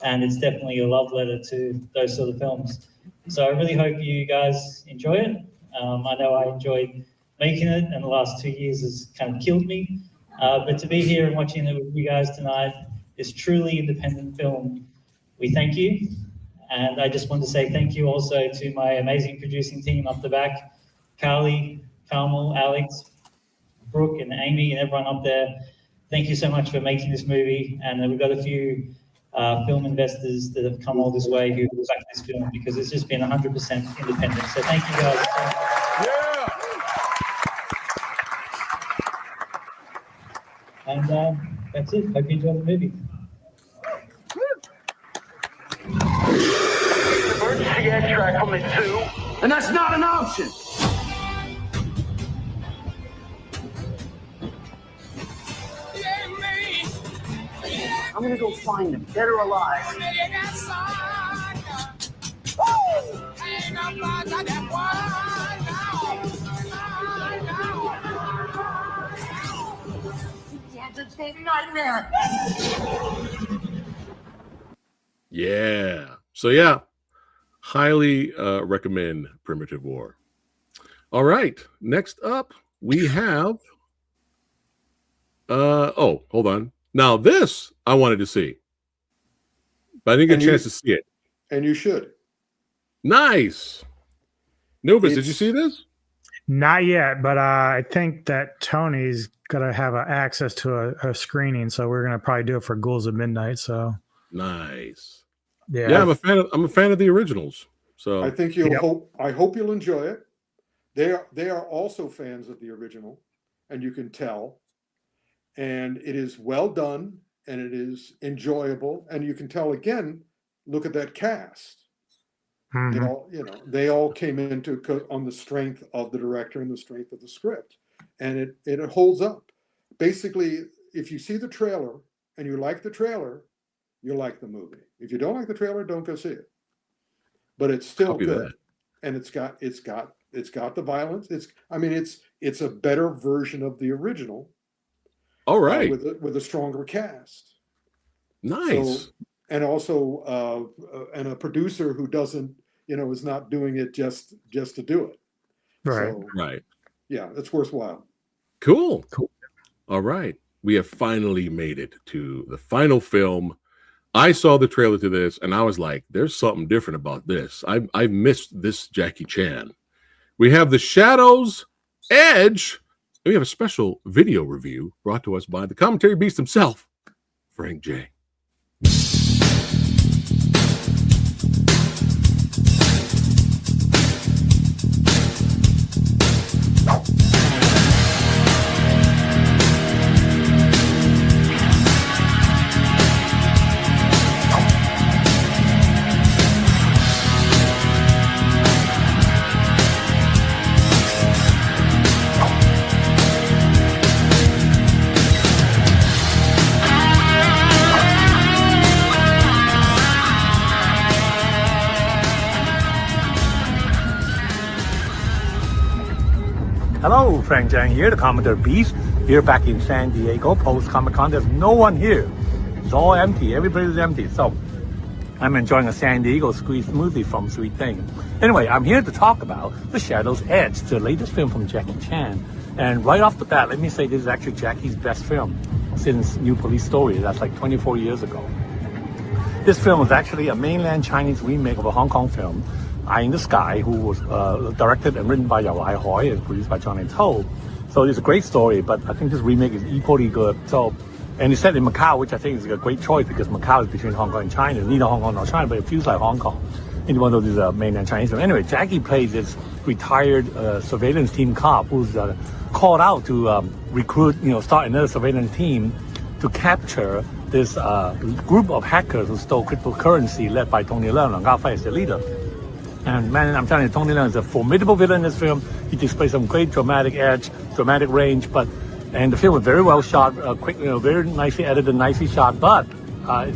and it's definitely a love letter to those sort of films. So I really hope you guys enjoy it. I know I enjoyed making it, and the last 2 years has kind of killed me. But to be here and watching it with you guys tonight, this truly independent film, we thank you. And I just want to say thank you also to my amazing producing team up the back, Carly, Carmel, Alex, Brooke, and Amy, and everyone up there. Thank you so much for making this movie. And we've got a few film investors that have come all this way who back this film, because it's just been 100% independent. So thank you guys. Yeah. And that's it. Hope you enjoy the movie. Emergency extract from the 2, and that's not an option. I'm gonna go find him, dead or alive. Nightmare. Yeah. So yeah, highly recommend Primitive War. All right. Next up, we have. Oh, hold on. Now this I wanted to see, but I didn't get a chance to see it. And you should. Nice. Anubis, did you see this? Not yet, but I think that Tony's gonna have access to a screening, so we're gonna probably do it for Ghouls of Midnight. So nice. Yeah, I'm a fan of the originals. So I think I hope you'll enjoy it. They are also fans of the original, and you can tell. And it is well done, and it is enjoyable, and you can tell again. Look at that cast. Mm-hmm. They all came into on the strength of the director and the strength of the script, and it holds up. Basically, if you see the trailer and you like the trailer, you'll like the movie. If you don't like the trailer, don't go see it. But it's still good, and it's got the violence. It's a better version of the original. All right, with a stronger cast. Nice. So, and also and a producer who doesn't, is not doing it just to do it. Right. So, right. Yeah, it's worthwhile. Cool. All right. We have finally made it to the final film. I saw the trailer to this and I was like, there's something different about this. I missed this Jackie Chan. We have The Shadow's Edge. We have a special video review brought to us by the commentary beast himself, Frank J. Hello, Frank Zhang here, the Commodore Beast, here back in San Diego, post-Comic-Con. There's no one here. It's all empty. Everybody's empty. So I'm enjoying a San Diego squeeze smoothie from Sweet Thing. Anyway, I'm here to talk about The Shadow's Edge, the latest film from Jackie Chan. And right off the bat, let me say this is actually Jackie's best film since New Police Story. That's like 24 years ago. This film was actually a mainland Chinese remake of a Hong Kong film, Eye in the Sky, who was directed and written by Yao Ai and produced by John Ho. So it's a great story, but I think this remake is equally good. So, and it's set in Macau, which I think is a great choice because Macau is between Hong Kong and China. It's neither Hong Kong nor China, but it feels like Hong Kong. In one of these mainland Chinese films. Anyway, Jackie plays this retired surveillance team cop who's called out to recruit, start another surveillance team to capture this group of hackers who stole cryptocurrency led by Tony Leung. Lang Gao is the leader. And man, I'm telling you, Tony Leung is a formidable villain in this film. He displays some great dramatic edge, dramatic range, and the film was very well shot, quick, very nicely edited, nicely shot. But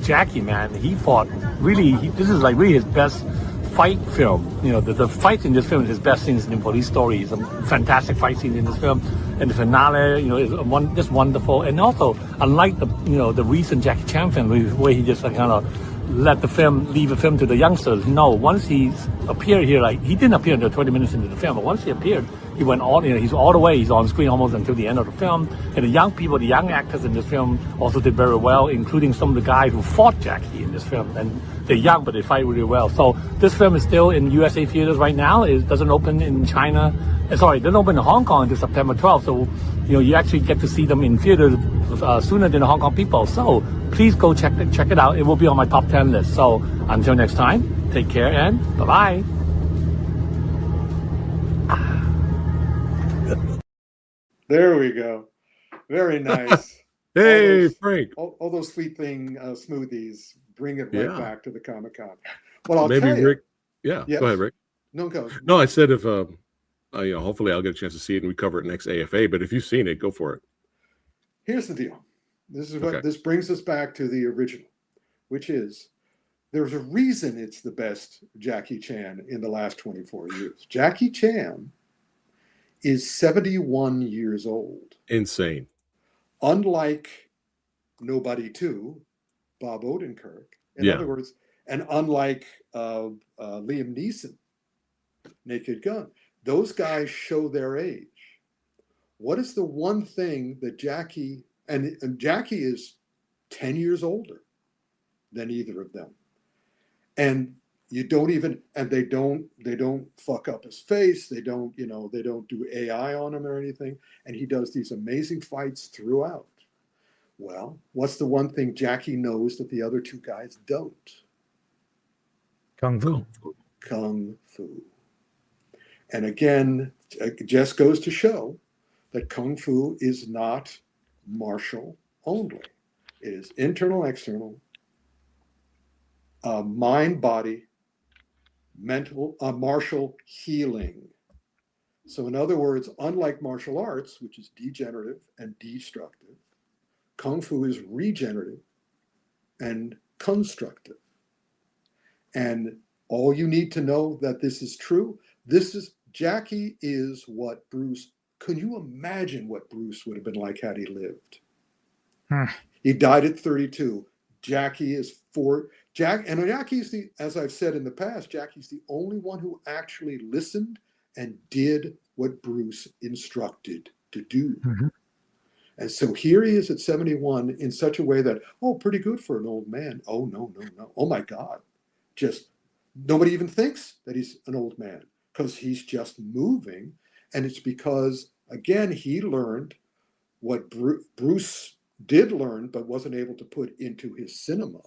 Jackie, man, he fought really. This is like really his best fight film. The fight in this film is his best scenes in Police Story. Some fantastic fight scene in this film, and the finale, is just wonderful. And also, unlike the recent Jackie Chan film, where he just kind of leave the film to the youngsters. No, once he appeared here, he didn't appear until 20 minutes into the film, but once he appeared, he went all, he's all the way, he's on screen almost until the end of the film. And the young people, the young actors in this film also did very well, including some of the guys who fought Jackie in this film. And they're young, but they fight really well. So this film is still in USA theaters right now. It doesn't open in China. It doesn't open in Hong Kong until September 12th. So, you actually get to see them in theaters sooner than the Hong Kong people. So please go check it out. It will be on my top 10 list. So until next time, take care and bye-bye. There we go. Very nice. Hey, Frank. All those Sweet Thing smoothies bring it right back to the Comic-Con. Well, I'll maybe tell you. Rick. Yeah, yes. Go ahead, Rick. No, go. No, I said if hopefully I'll get a chance to see it and we cover it next AFA. But if you've seen it, go for it. Here's the deal. This is what this brings us back to the original, which is there's a reason it's the best Jackie Chan in the last 24 years. Jackie Chan is 71 years old. Insane. Unlike Nobody 2, Bob Odenkirk. In other words, and unlike Liam Neeson, Naked Gun, those guys show their age. What is the one thing that Jackie, and Jackie is 10 years older than either of them. And they don't fuck up his face. They don't do AI on him or anything. And he does these amazing fights throughout. Well, what's the one thing Jackie knows that the other two guys don't? Kung Fu. Kung Fu. And again, it just goes to show that Kung Fu is not martial only. It is internal, external, mind, body, mental, martial healing. So in other words, unlike martial arts, which is degenerative and destructive, Kung Fu is regenerative and constructive. And all you need to know that this is true, Jackie is what Bruce, can you imagine what Bruce would have been like had he lived? He died at 32. Jackie is Jackie's as I've said in the past, Jackie's the only one who actually listened and did what Bruce instructed to do. Mm-hmm. And so here he is at 71 in such a way that, pretty good for an old man. Oh, no. Oh, my God. Just nobody even thinks that he's an old man because he's just moving. And it's because, again, he learned what Bruce did learn but wasn't able to put into his cinema,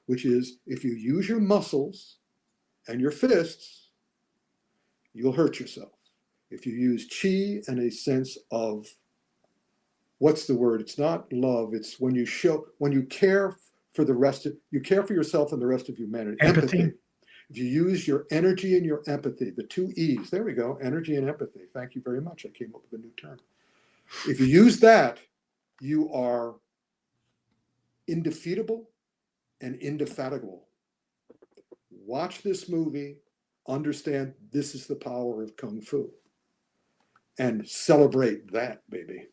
which is if you use your muscles and your fists, you'll hurt yourself. If you use chi and a sense of, what's the word? It's not love. It's when you care for you care for yourself and the rest of humanity. Empathy. If you use your energy and your empathy, the two E's, there we go, energy and empathy. Thank you very much. I came up with a new term. If you use that, you are indefeatable and indefatigable. Watch this movie, understand this is the power of Kung Fu. and celebrate that, baby.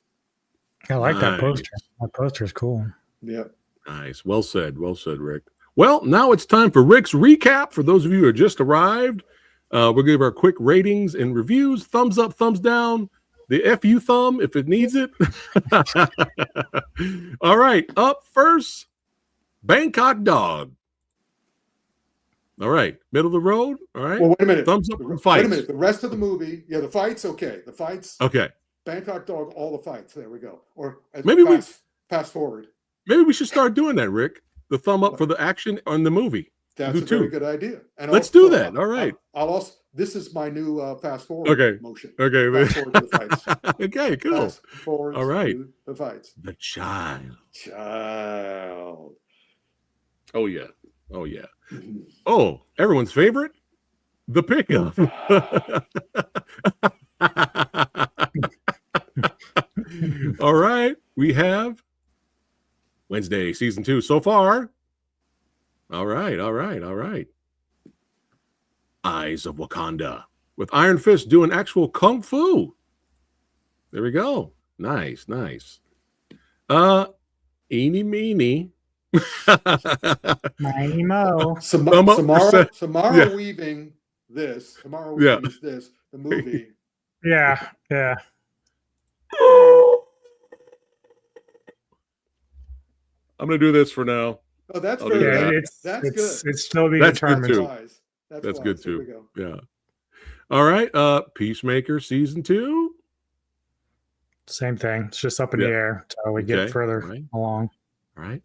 I like that Nice. poster. That poster is cool. Yeah. Nice. Well said, Rick. Well, now it's time for Rick's recap. For those of you who have just arrived, we'll give our quick ratings and reviews. Thumbs up, thumbs down. The FU thumb if it needs it. All right. Up first, Bangkok Dog. All right. Middle of the road. All right. Well, wait a minute. Thumbs up for fights. Wait a minute. The rest of the movie, the fights, okay. The fights. Okay. Bangkok Dog, all the fights. There we go. Or Maybe fast forward. Maybe we should start doing that, Rick. The thumb up for the action on the movie. That's a very good idea. And let's also, do that. All right. I'll also. This is my new fast forward motion. Okay. Fast forward to the fights. Okay. Cool. Fast forward. All right. To the fights. The child. Oh yeah. Oh yeah. Mhm. Oh, everyone's favorite, the pickup. All right, we have Wednesday season 2 so far. All right. Eyes of Wakanda with Iron Fist doing actual kung fu. There we go. Nice. Eeny Meanie. Mighty Mo. Samara weaving this. Samara weaving this. The movie. Yeah. I'm gonna do this for now. Oh, that's I'll very do good. It's That's good. It's still being That's good determined. too. That's good wise. Here too. we go. Yeah. All right. Peacemaker season 2. Same thing. It's just up in the air until we get further along. All right.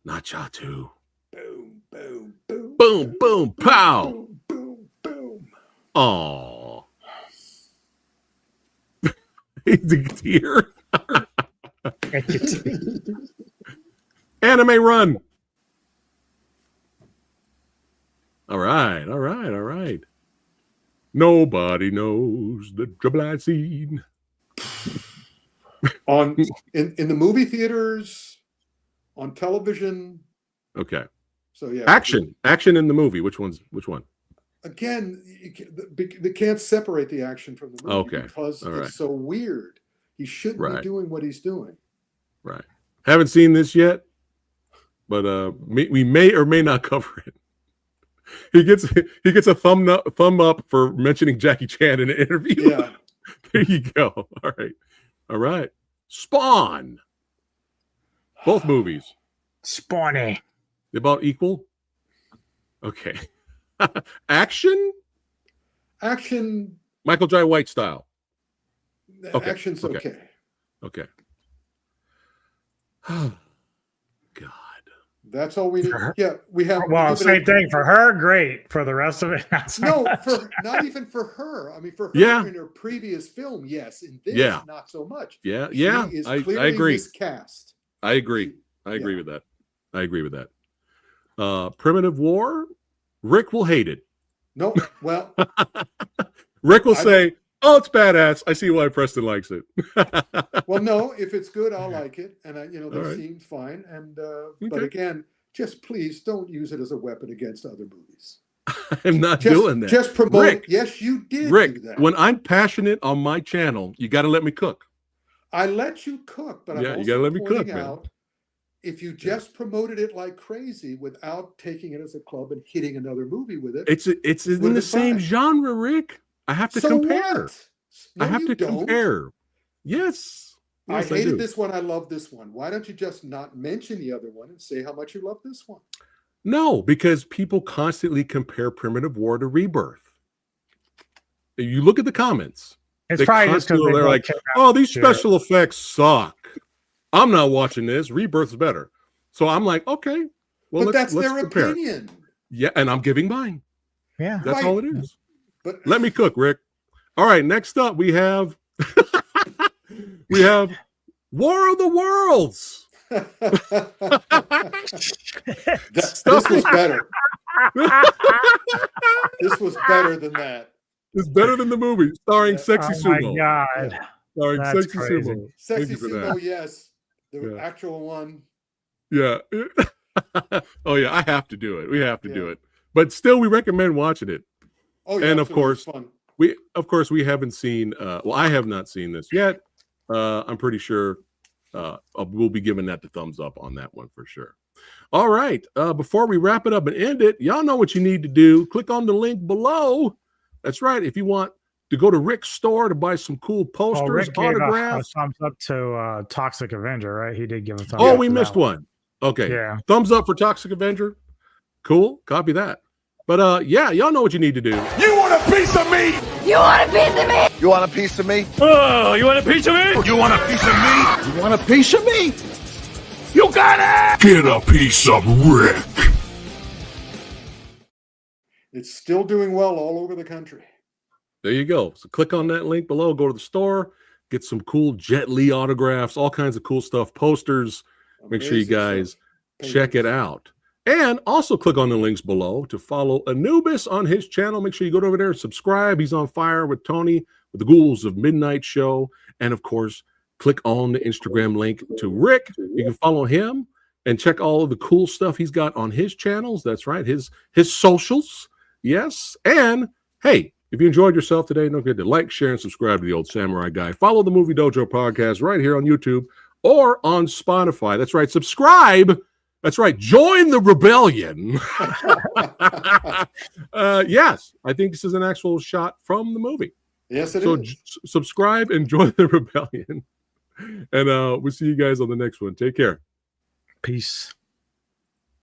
Nacha 2. Boom, boom, boom. Boom, boom, pow. Boom, boom, boom. Aw. He's a tear. Anime run. All right. Nobody knows the trouble I've seen. In the movie theaters, on television. Okay. So yeah. Action in the movie. Which one? Again, they can't separate the action from the movie because it's so weird. He shouldn't be doing what he's doing. Right. Haven't seen this yet, but we may or may not cover it. He gets a thumb up for mentioning Jackie Chan in an interview. Yeah. There you go. All right. Spawn. Both movies. Spawny. They about equal? Okay. Action? Michael J. White style. Okay. Action's okay. Okay. God. That's all we need. Yeah, we have. Well, same thing for her. Great for the rest of it. Not even for her. I mean, for her in her previous film, yes. In this, not so much. Yeah. She is clearly I agree. miscast. I agree with that. Primitive War. Rick will hate it. No, well, Rick will say, "Oh, it's badass. I see why Preston likes it." Well, no, if it's good, I'll like it, and they seem fine. And but again, just please don't use it as a weapon against other movies. I'm not doing that. Just promote. Rick, yes, you did. Rick, do that. when I'm passionate on my channel, you got to let me cook. I let you cook, but I'm also you got to let me cook, out, man. If you just promoted it like crazy without taking it as a club and hitting another movie with it, it's in the same genre, Rick. I have to compare. No, I have to compare. Yes. I hated this one. I love this one. Why don't you just not mention the other one and say how much you love this one? No, because people constantly compare Primitive War to Rebirth. You look at the comments. It's probably just because they're like, "Oh, these special effects suck. I'm not watching this. Rebirth's better." So I'm like, okay, well, but that's their compare. opinion. Yeah, and I'm giving mine. Yeah, that's all it is. But let me cook, Rick. All right, next up we have War of the Worlds. This was better. This was better than that. It's better than the movie, starring Sexy Sumo. Oh my God. Starring That's Sexy crazy. Sumo. Sexy Sumo, yes. The actual one. Yeah. Oh yeah, I have to do it. We have to do it. But still, we recommend watching it. Oh yeah. And of course, fun. Of course, we haven't seen. Well, I have not seen this yet. I'm pretty sure we'll be giving that the thumbs up on that one for sure. All right. Before we wrap it up and end it, y'all know what you need to do. Click on the link below. That's right. If you want to go to Rick's store to buy some cool posters, Rick gave autographs. a thumbs up to Toxic Avenger, right? He did give a thumbs up. Oh, we missed one. Okay. Yeah. Thumbs up for Toxic Avenger. Cool. Copy that. But yeah, y'all know what you need to do. You want a piece of me? You want a piece of me? You want a piece of me? Oh, you want a piece of me? You want a piece of me? You want a piece of me? You got it! Get a piece of Rick. It's still doing well all over the country. There you go. So click on that link below, go to the store, get some cool Jet Li autographs, all kinds of cool stuff, posters. Make sure you guys check it out. And also click on the links below to follow Anubis on his channel. Make sure you go over there and subscribe. He's on fire with Tony with the Ghouls of Midnight show. And of course, click on the Instagram link to Rick. You can follow him and check all of the cool stuff he's got on his channels. That's right, his socials. Yes. And hey, if you enjoyed yourself today, don't forget to like, share, and subscribe to the Old Samurai Guy. Follow the Movie Dojo podcast right here on YouTube or on Spotify. That's right, subscribe. That's right, join the rebellion. Yes, I think this is an actual shot from the movie. Yes, it is. Subscribe and join the rebellion. And we'll see you guys on the next one. Take care. Peace.